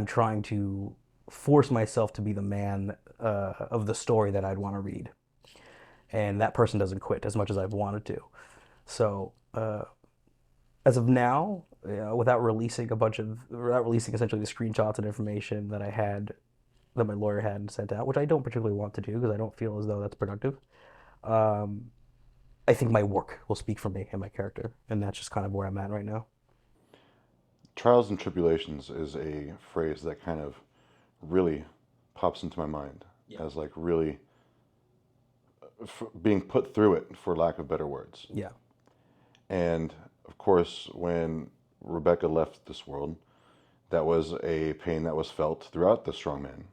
trying to force myself to be the man of the story that I'd want to read. And that person doesn't quit as much as I've wanted to. So as of now, without releasing essentially the screenshots and information that I had, that my lawyer had sent out, which I don't particularly want to do because I don't feel as though that's productive. I think my work will speak for me and my character, and that's just kind of where I'm at right now. Trials and tribulations is a phrase that kind of really pops into my mind as like really being put through it, for lack of better words. Yeah. And of course, when Rebecca left this world, that was a pain that was felt throughout the strongman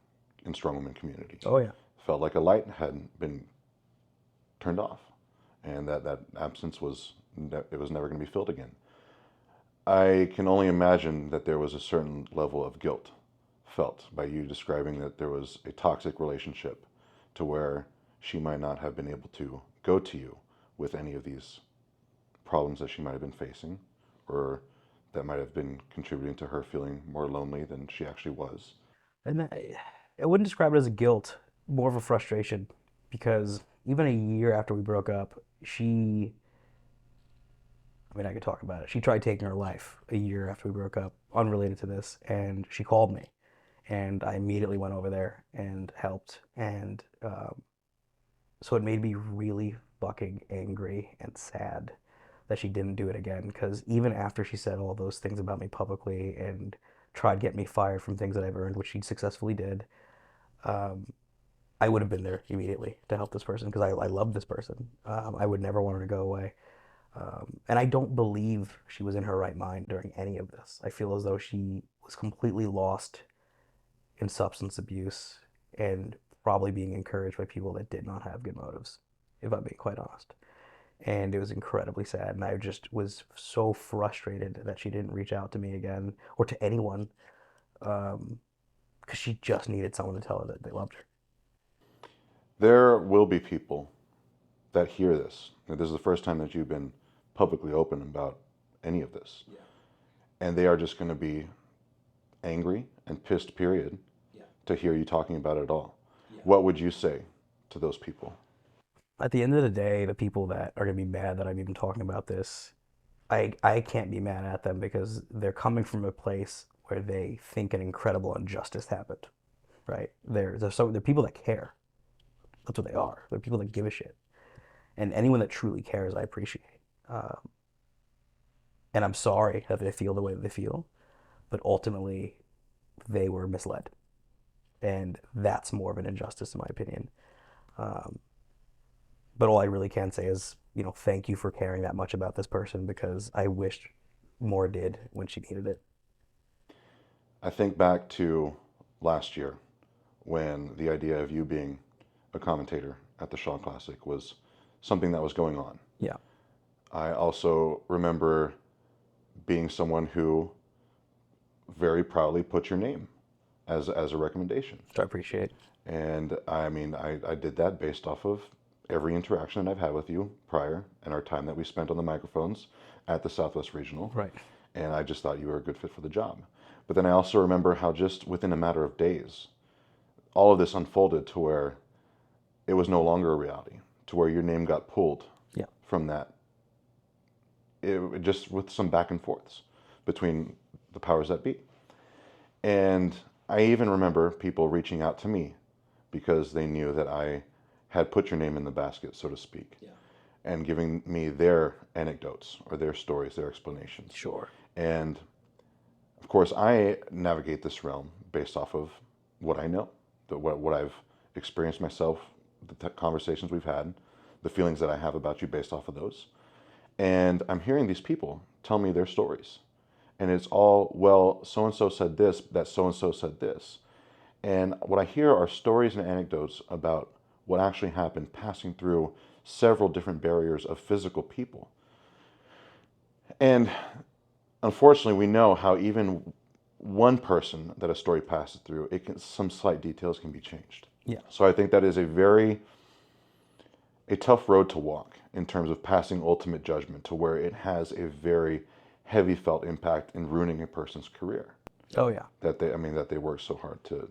and strongwoman community. Oh yeah. Felt like a light had been turned off, and that absence was never going to be filled again. I can only imagine that there was a certain level of guilt felt by you describing that there was a toxic relationship to where she might not have been able to go to you with any of these problems that she might have been facing, or that might have been contributing to her feeling more lonely than she actually was. And I wouldn't describe it as a guilt, more of a frustration, because even a year after we broke up, I could talk about it. She tried taking her life a year after we broke up, unrelated to this, and she called me. And I immediately went over there and helped. And So it made me really fucking angry and sad that she didn't do it again. Because even after she said all those things about me publicly and tried to get me fired from things that I've earned, which she successfully did, um, I would have been there immediately to help this person because I love this person. I would never want her to go away. And I don't believe she was in her right mind during any of this. I feel as though she was completely lost in substance abuse and probably being encouraged by people that did not have good motives, if I'm being quite honest. And it was incredibly sad. And I just was so frustrated that she didn't reach out to me again or to anyone because she just needed someone to tell her that they loved her. There will be people that hear this. This is the first time that you've been publicly open about any of this. Yeah. And they are just going to be angry and pissed, period, to hear you talking about it at all. Yeah. What would you say to those people? At the end of the day, the people that are going to be mad that I'm even talking about this, I can't be mad at them because they're coming from a place where they think an incredible injustice happened, right? They're people that care. That's what they are. They're people that give a shit. And anyone that truly cares, I appreciate. Um, and I'm sorry that they feel the way that they feel, but ultimately they were misled. And that's more of an injustice, in my opinion. Um, but all I really can say is, thank you for caring that much about this person because I wished more did when she needed it. I think back to last year when the idea of you being a commentator at the Shaw Classic was something that was going on. Yeah. I also remember being someone who very proudly put your name as a recommendation. Which I appreciate. And I mean, I did that based off of every interaction that I've had with you prior and our time that we spent on the microphones at the Southwest Regional. Right. And I just thought you were a good fit for the job. But then I also remember how just within a matter of days, all of this unfolded to where it was no longer a reality, to where your name got pulled Yeah. from that. Just with some back and forths between the powers that be. And I even remember people reaching out to me because they knew that I had put your name in the basket, so to speak, Yeah. and giving me their anecdotes or their stories, their explanations. Sure. And of course, I navigate this realm based off of what I know, what I've experienced myself, the conversations we've had, the feelings that I have about you based off of those. And I'm hearing these people tell me their stories. And it's all, well, so-and-so said this, that so-and-so said this. And what I hear are stories and anecdotes about what actually happened, passing through several different barriers of physical people. And unfortunately, we know how even one person that a story passes through, some slight details can be changed. Yeah. So I think that is a tough road to walk in terms of passing ultimate judgment to where it has a very heavy felt impact in ruining a person's career. Oh yeah. That they worked so hard to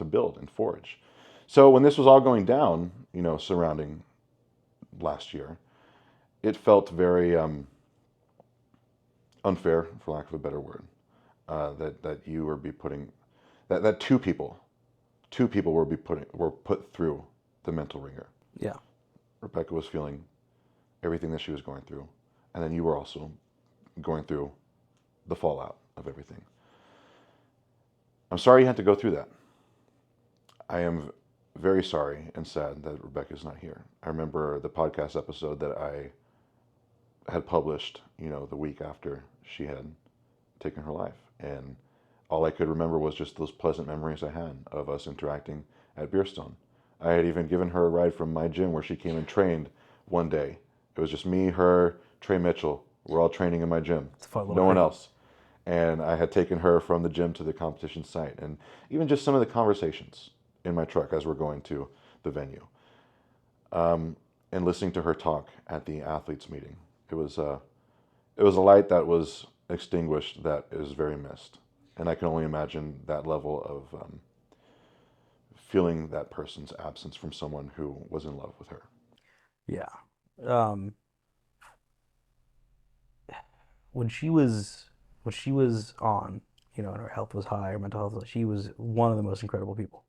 build and forge. So when this was all going down, surrounding last year, it felt very unfair, for lack of a better word, that you were putting that two people were put through the mental ringer. Yeah. Rebecca was feeling everything that she was going through, and then you were also going through the fallout of everything. I'm sorry you had to go through that. I am very sorry and sad that Rebecca's not here. I remember the podcast episode that I had published, the week after she had taken her life. And all I could remember was just those pleasant memories I had of us interacting at Beerstone. I had even given her a ride from my gym where she came and trained one day. It was just me, her, Trey Mitchell. We're all training in my gym. It's a fun little No one thing. else. And I had taken her from the gym to the competition site. And even just some of the conversations in my truck as we're going to the venue. And listening to her talk at the athletes meeting. It was a light that was extinguished that is very missed. And I can only imagine that level of feeling that person's absence from someone who was in love with her. Yeah. Um, when she was on, and her health was high, her mental health, she was one of the most incredible people.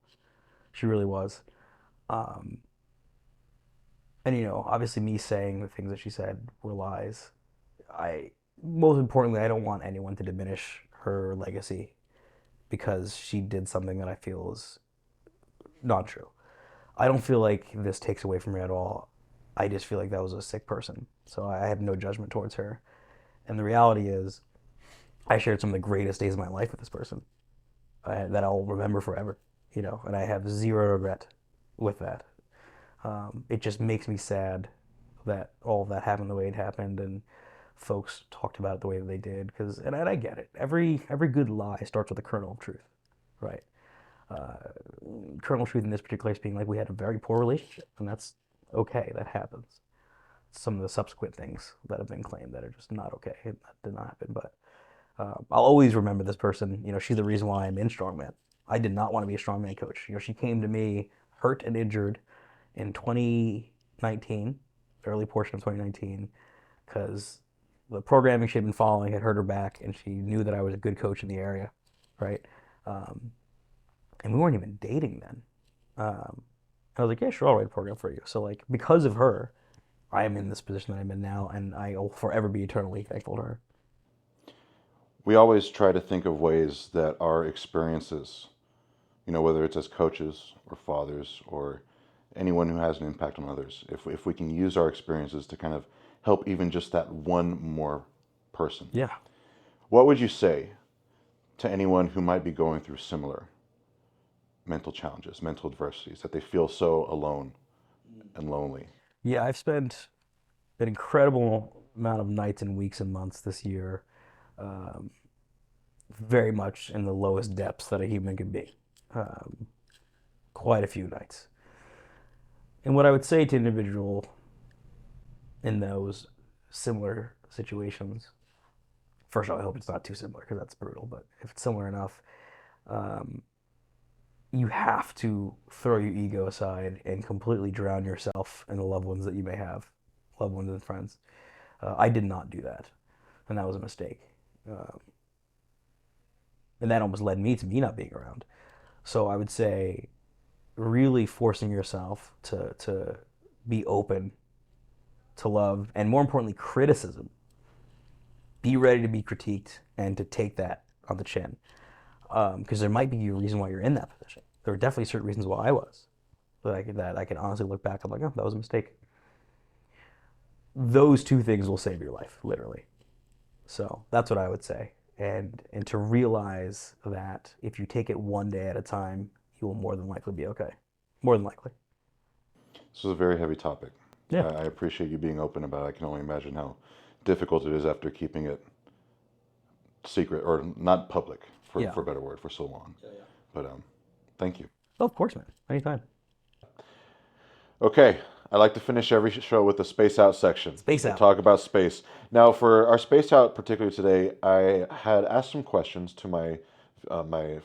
She really was. Um, And obviously me saying the things that she said were lies. Most importantly, I don't want anyone to diminish her legacy because she did something that I feel is not true. I don't feel like this takes away from her at all. I just feel like that was a sick person. So I have no judgment towards her. And the reality is, I shared some of the greatest days of my life with this person that I'll remember forever, and I have zero regret with that. It just makes me sad that all of that happened the way it happened and folks talked about it the way that they did. And I get it. Every good lie starts with a kernel of truth, right? Uh, Kernel of truth in this particular case being like we had a very poor relationship, and that's okay. That happens. Some of the subsequent things that have been claimed that are just not okay. That did not happen, but I'll always remember this person. She's the reason why I'm in strongman. I did not want to be a strongman coach. She came to me hurt and injured in 2019, early portion of 2019, because the programming she'd been following had hurt her back, and she knew that I was a good coach in the area, right? And we weren't even dating then. I was like, yeah, sure, I'll write a program for you. So like, because of her, I am in this position that I'm in now, and I will forever be eternally thankful to her. We always try to think of ways that our experiences, whether it's as coaches or fathers or anyone who has an impact on others, if we can use our experiences to kind of help even just that one more person. Yeah. What would you say to anyone who might be going through similar mental challenges, mental adversities, that they feel so alone and lonely? Yeah, I've spent an incredible amount of nights and weeks and months this year, very much in the lowest depths that a human can be. Quite a few nights. And what I would say to an individual in those similar situations, first of all, I hope it's not too similar because that's brutal, but if it's similar enough, you have to throw your ego aside and completely drown yourself in the loved ones that you may have, loved ones and friends. I did not do that, and that was a mistake. And that almost led me to me not being around. So I would say really forcing yourself to be open to love, and more importantly, criticism. Be ready to be critiqued and to take that on the chin. Because there might be a reason why you're in that position. There were definitely certain reasons why I was. That I can honestly look back, I'm like, oh, that was a mistake. Those two things will save your life, literally. So that's what I would say. And to realize that if you take it one day at a time, you will more than likely be okay. More than likely. This is a very heavy topic. Yeah. I appreciate you being open about it. I can only imagine how difficult it is after keeping it secret or not public, for a better word, for so long. Yeah. But thank you. Oh, of course, man. Anytime. Okay, I like to finish every show with the space out section. Space out. Talk about space. Now, for our space out, particularly today, I had asked some questions to my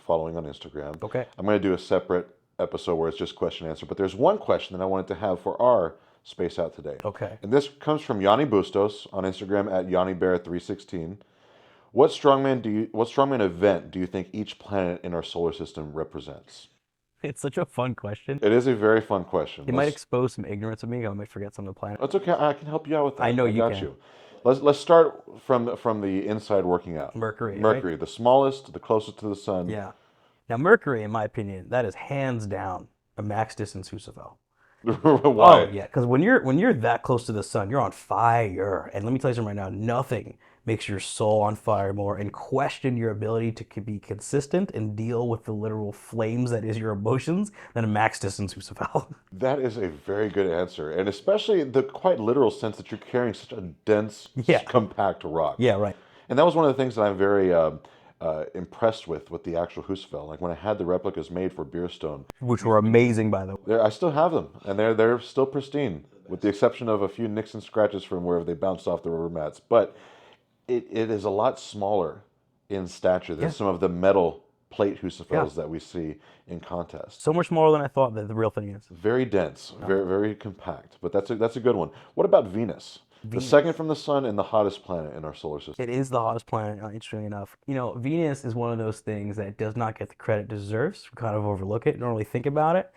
following on Instagram. Okay. I'm going to do a separate episode where it's just question answer. But there's one question that I wanted to have for our space out today. Okay. And this comes from Yanni Bustos on Instagram at YanniBear316. What strongman event do you think each planet in our solar system represents? It's such a fun question. It is a very fun question. It might expose some ignorance of me. I might forget some of the planet. That's okay. I can help you out with that. I know you got can. you. Let's start from the inside working out. Mercury. Mercury, right? the smallest, the closest to the sun. Yeah. Now, Mercury, in my opinion, that is hands down a max distance Husafel. Why? Oh, yeah, because when you're that close to the sun, you're on fire. And let me tell you something right now, nothing makes your soul on fire more and question your ability to be consistent and deal with the literal flames that is your emotions than a max distance Husafel. That is a very good answer, and especially the quite literal sense that you're carrying such a dense, compact rock. Yeah, right. And that was one of the things that I'm very impressed with the actual Husafel. Like when I had the replicas made for Beerstone, Which were amazing, by the way. I still have them, and they're still pristine, with the exception of a few nicks and scratches from where they bounced off the rubber mats. But it is a lot smaller in stature than some of the metal plate Husafels that we see in contests. So much more than I thought that the real thing is. Very dense, very very compact. But that's a good one. What about Venus? The second from the sun and the hottest planet in our solar system. It is the hottest planet, interestingly enough. Venus is one of those things that does not get the credit it deserves. We kind of overlook it, don't really think about it.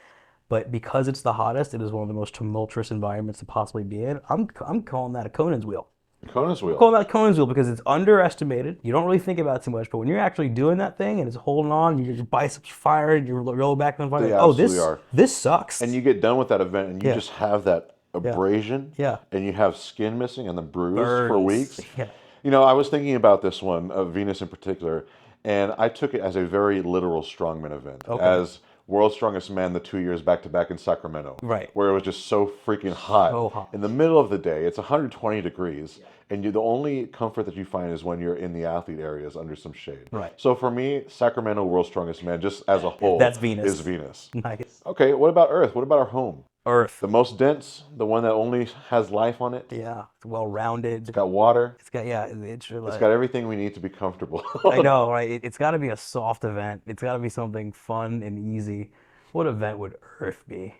But because it's the hottest, it is one of the most tumultuous environments to possibly be in. I'm calling that a Conan's wheel. Conan's I'm wheel. calling that Conan's wheel because it's underestimated. You don't really think about it too much, but when you're actually doing that thing and it's holding on, your biceps firing, you're rolling back and forth. They Like, oh, absolutely are. this sucks. And you get done with that event and you Yeah. just have that Yeah. abrasion Yeah. and you have skin missing and the bruise for Burns. weeks. Yeah. You know, I was thinking about this one, Venus in particular, and I took it as a very literal strongman event. Okay. As World's Strongest Man the 2 years back to back in Sacramento. Right. Where it was just so freaking hot. So hot. In the middle of the day, it's 120 degrees, and the only comfort that you find is when you're in the athlete areas under some shade. Right. So for me, Sacramento, World's Strongest Man, just as a whole, That's Venus. is Venus. Nice. Okay, what about Earth? What about our home? Earth. The most dense, the one that only has life on it. Yeah. It's well-rounded. It's got water. It's got, yeah, it's got everything we need to be comfortable. I know, right? It's got to be a soft event. It's got to be something fun and easy. What event would Earth be?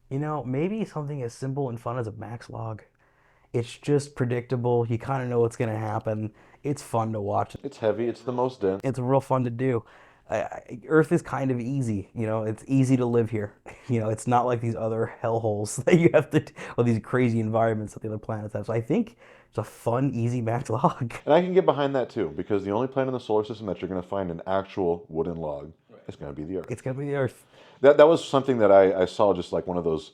You know, maybe something as simple and fun as a max log. It's just predictable. You kind of know what's going to happen. It's fun to watch. It's heavy. It's the most dense. It's real fun to do. Earth is kind of easy, you know, it's easy to live here. You know, it's not like these other hellholes that you have to, or these crazy environments that the other planets have. So I think it's a fun, easy max log. And I can get behind that too, because the only planet in the solar system that you're going to find an actual wooden log is going to be the Earth. It's going to be the Earth. That was something that I saw, just like one of those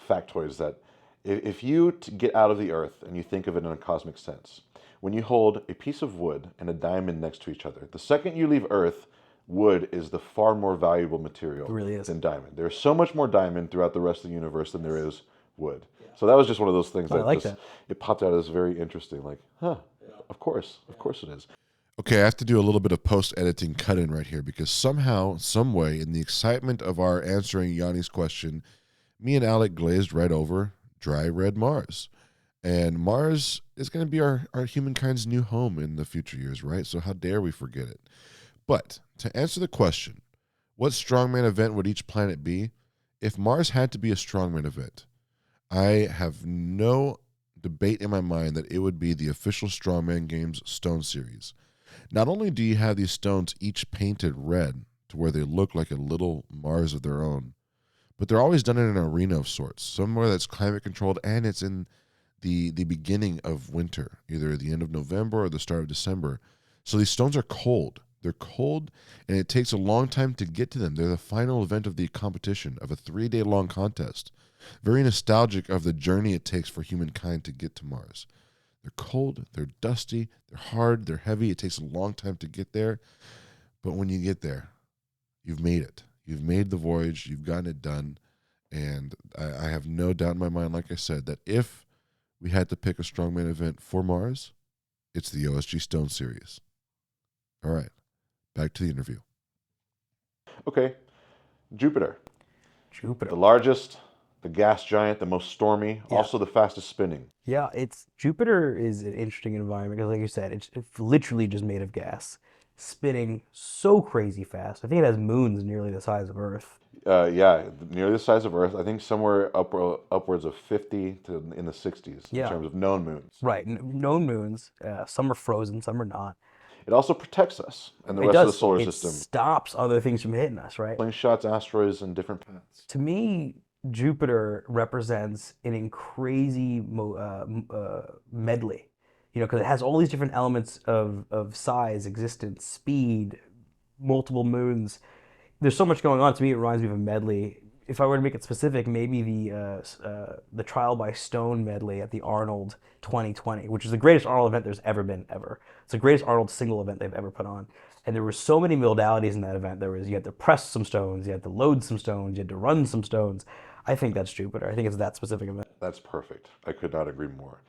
factoids, that if you get out of the Earth and you think of it in a cosmic sense, when you hold a piece of wood and a diamond next to each other, the second you leave Earth, wood is the far more valuable material than diamond. There's so much more diamond throughout the rest of the universe than there is wood. So that was just one of those things that it popped out as very interesting. Like, of course it is. Okay, I have to do a little bit of post-editing cut-in right here because somehow, some way, in the excitement of our answering Yanni's question, me and Alec glazed right over dry red Mars. And Mars is going to be our humankind's new home in the future years, right? So how dare we forget it? But to answer the question, what strongman event would each planet be? If Mars had to be a strongman event, I have no debate in my mind that it would be the official Strongman Games stone series. Not only do you have these stones each painted red to where they look like a little Mars of their own, but they're always done in an arena of sorts, somewhere that's climate controlled, and it's in the beginning of winter, either the end of November or the start of December. So these stones are cold. They're cold, and it takes a long time to get to them. They're the final event of the competition, of a 3-day-long contest. Very nostalgic of the journey it takes for humankind to get to Mars. They're cold, they're dusty, they're hard, they're heavy. It takes a long time to get there. But when you get there, you've made it. You've made the voyage, you've gotten it done. And I have no doubt in my mind, like I said, that if we had to pick a strongman event for Mars, it's the OSG Stone Series. All right. Back to the interview. Okay, Jupiter. Jupiter. The largest, the gas giant, the most stormy, also the fastest spinning. Yeah, Jupiter is an interesting environment because, like you said, it's literally just made of gas, spinning so crazy fast. I think it has moons nearly the size of Earth. Yeah, nearly the size of Earth. I think somewhere upwards of 50 to in the 60s in terms of known moons. Right, known moons. Some are frozen, some are not. It also protects us and the rest of the solar system. It stops other things from hitting us, right? Slingshots, asteroids, and different paths. To me, Jupiter represents an crazy medley, you know, because it has all these different elements of size, existence, speed, multiple moons. There's so much going on. To me, it reminds me of a medley. If I were to make it specific, maybe the Trial by Stone medley at the Arnold 2020, which is the greatest Arnold event there's ever been, ever. It's the greatest Arnold single event they've ever put on. And there were so many modalities in that event. You had to press some stones, you had to load some stones, you had to run some stones. I think that's Jupiter. I think it's that specific event. That's perfect. I could not agree more.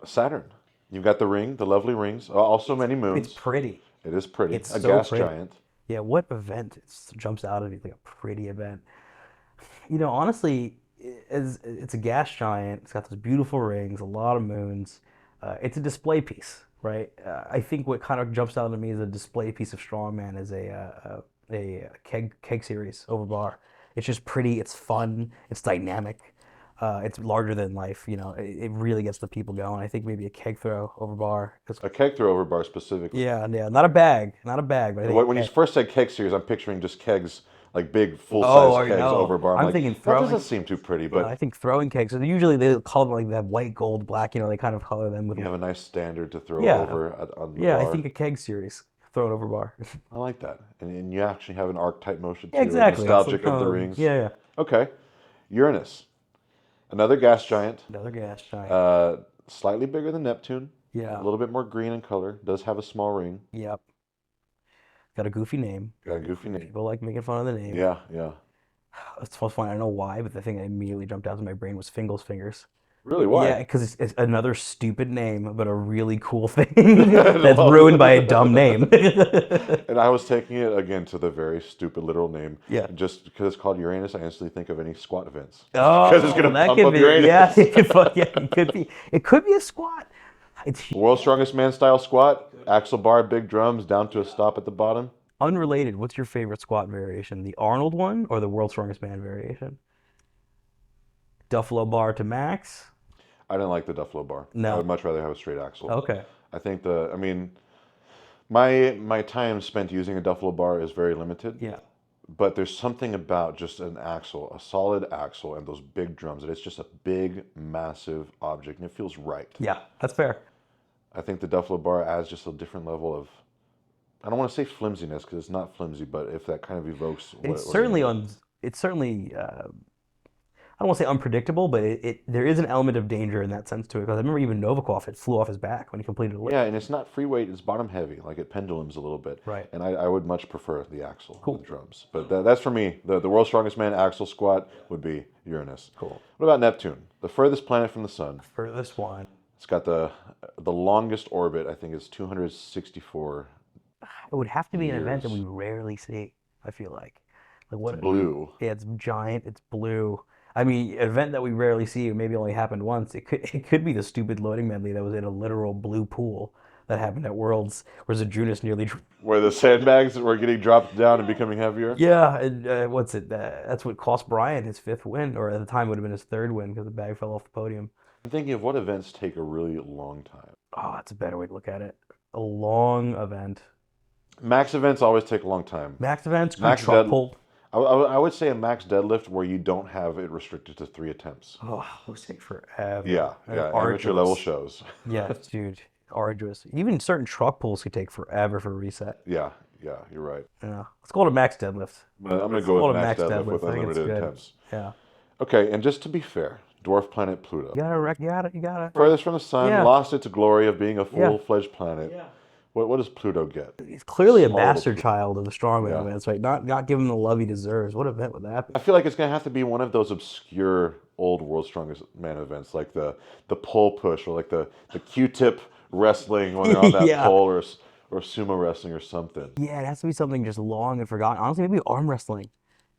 Saturn. You've got the ring, the lovely rings, also many moons. It's pretty. It is pretty. It's a so gas pretty. giant. Yeah, what event jumps out at me like a pretty event? You know, honestly, it's a gas giant. It's got those beautiful rings, a lot of moons. It's a display piece, right? I think what kind of jumps out at me as a display piece of strongman is a keg series over bar. It's just pretty. It's fun. It's dynamic. It's larger than life. It really gets the people going. I think maybe a keg throw over bar. A keg throw over bar specifically. Yeah, yeah, not a bag, but I think When you first said keg series, I'm picturing just kegs, like big Oh, full-size kegs over bar. I'm like, thinking that throwing. doesn't seem too pretty, No, but I think throwing kegs. So usually they color them like they have white, gold, black. They kind of color them with. you have a nice standard to throw Yeah, over on the yeah. I bar. think a keg series, throw it over bar. I like that. And you actually have an archetype motion Yeah, too, like exactly. It's nostalgic like, of the rings. yeah, yeah. Okay. Uranus. Another gas giant. Another gas giant. Slightly bigger than Neptune. Yeah. A little bit more green in color. Does have a small ring. Yep. Got a goofy name. Got a goofy name. People like making fun of the name. Yeah, yeah. It's so funny. I don't know why, but the thing that immediately jumped out to my brain was Fingal's Fingers. Really? Why? Yeah, because it's another stupid name, but a really cool thing that's ruined by a dumb name. And I was taking it again to the very stupid literal name. Yeah. Just because it's called Uranus, I instantly think of any squat events. Oh, Because it's gonna that pump could up be. Uranus. Yeah, it could be. It could be a squat. It's World's Strongest Man style squat, axle bar, big drums, down to a stop at the bottom. unrelated. What's your favorite squat variation? The Arnold one or the World's Strongest Man variation? Duffalo bar to max? I didn't like the Duffalo bar. No. I would much rather have a straight axle. Okay. I think my time spent using a Duffalo bar is very limited. Yeah. But there's something about just an axle, a solid axle, and those big drums, that it's just a big, massive object, and it feels right. Yeah, that's fair. I think the Duffalo bar adds just a different level of, I don't want to say flimsiness because it's not flimsy, but if that kind of evokes what It's certainly I don't want to say unpredictable, but there is an element of danger in that sense to it. Because I remember even Novikov, it flew off his back when he completed a lift. Yeah, and it's not free weight, it's bottom heavy, like it pendulums a little bit. Right. And I would much prefer the axle with drums. But that's for me. The World's Strongest Man axle squat would be Uranus. Cool. What about Neptune? The furthest planet from the sun. For this one, It's got the longest orbit, I think it's 264. it would have to be an event that we rarely see, I feel like. Like what? Blue. Yeah, it's giant, it's blue. I mean, an event that we rarely see, or maybe only happened once. It could be the stupid loading medley that was in a literal blue pool that happened at Worlds, where Zadrunas nearly. Where the sandbags were getting dropped down and becoming heavier? Yeah, and what's it? That's what cost Brian his 5th win, or at the time would have been his 3rd win because the bag fell off the podium. I'm thinking of what events take a really long time. Oh, that's a better way to look at it. A long event. Max events always take a long time. Max events, Max truck dead- pull. I would say a max deadlift where you don't have it restricted to 3 attempts. Oh, those take forever. Yeah, amateur level shows. Yeah, dude, arduous. Even certain truck pulls could take forever for a reset. Yeah, you're right. Yeah, let's call it a max deadlift. But I'm going Let's to go call with it max deadlift with I think it's unlimited good. attempts. Yeah, Okay, and just to be fair, dwarf planet Pluto. you gotta. Furthest from the sun, Yeah. lost its glory of being a full-fledged planet. Yeah. What does Pluto get? He's clearly a Small little bastard child of the strongman Yeah. events, right? Not give him the love he deserves. What event would that be? I feel like it's going to have to be one of those obscure old World's Strongest Man events, like the pole push, or like the Q-tip wrestling when they're on that Yeah. pole, or sumo wrestling or something. Yeah, it has to be something just long and forgotten. Honestly, maybe arm wrestling.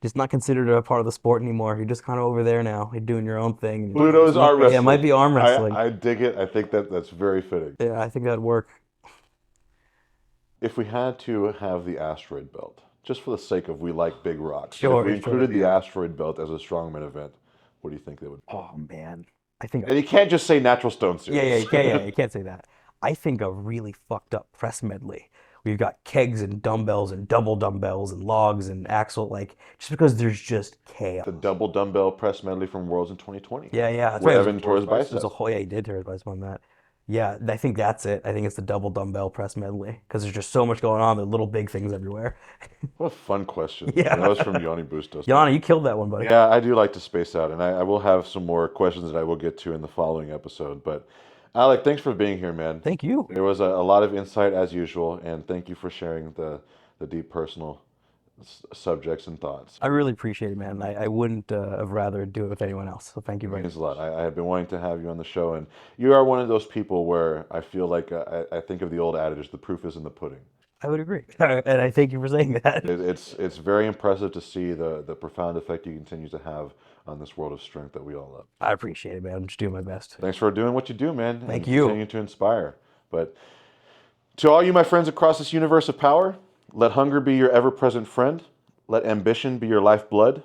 Just not considered a part of the sport anymore. You're just kind of over there now. You're doing your own thing. Pluto's arm wrestling. Yeah, it might be arm wrestling. I dig it. I think that's very fitting. Yeah, I think that'd work. If we had to have the asteroid belt, just for the sake of we like big rocks, Sure, if we sure. included the asteroid belt as a strongman event, what do you think they would? Oh man, I think. And you can't just say natural stone series. You can't say that. I think a really fucked up press medley. We've got kegs and dumbbells and double dumbbells and logs and axle, like just because there's just chaos. The double dumbbell press medley from Worlds in 2020. Yeah, that's Where right. Evan tore his bicep. There's a whole he did tear his bicep on that. Yeah, I think that's it. I think it's the double dumbbell press medley because there's just so much going on. There are little big things everywhere. What a fun question. Yeah. That was from Yanni Bustos. Yana, you killed that one, buddy. Yeah, I do like to space out, and I will have some more questions that I will get to in the following episode. But Alec, thanks for being here, man. Thank you. There was a lot of insight as usual, and thank you for sharing the deep personal subjects and thoughts. I really appreciate it, man. I wouldn't have rather do it with anyone else. So thank you very much. Means a lot. I have been wanting to have you on the show, and you are one of those people where I feel like I think of the old adage, the proof is in the pudding. I would agree, and I thank you for saying that. It's very impressive to see the profound effect you continue to have on this world of strength that we all love. I appreciate it, man. I'm just doing my best. Thanks for doing what you do, man. Thank and you. Continue to inspire. But to all you, my friends across this universe of power, let hunger be your ever-present friend. Let ambition be your lifeblood,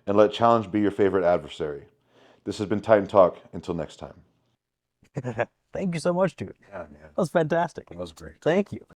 and let challenge be your favorite adversary. This has been Titan Talk. Until next time. Thank you so much, dude. Yeah, man. That was fantastic. That was great. Thank you.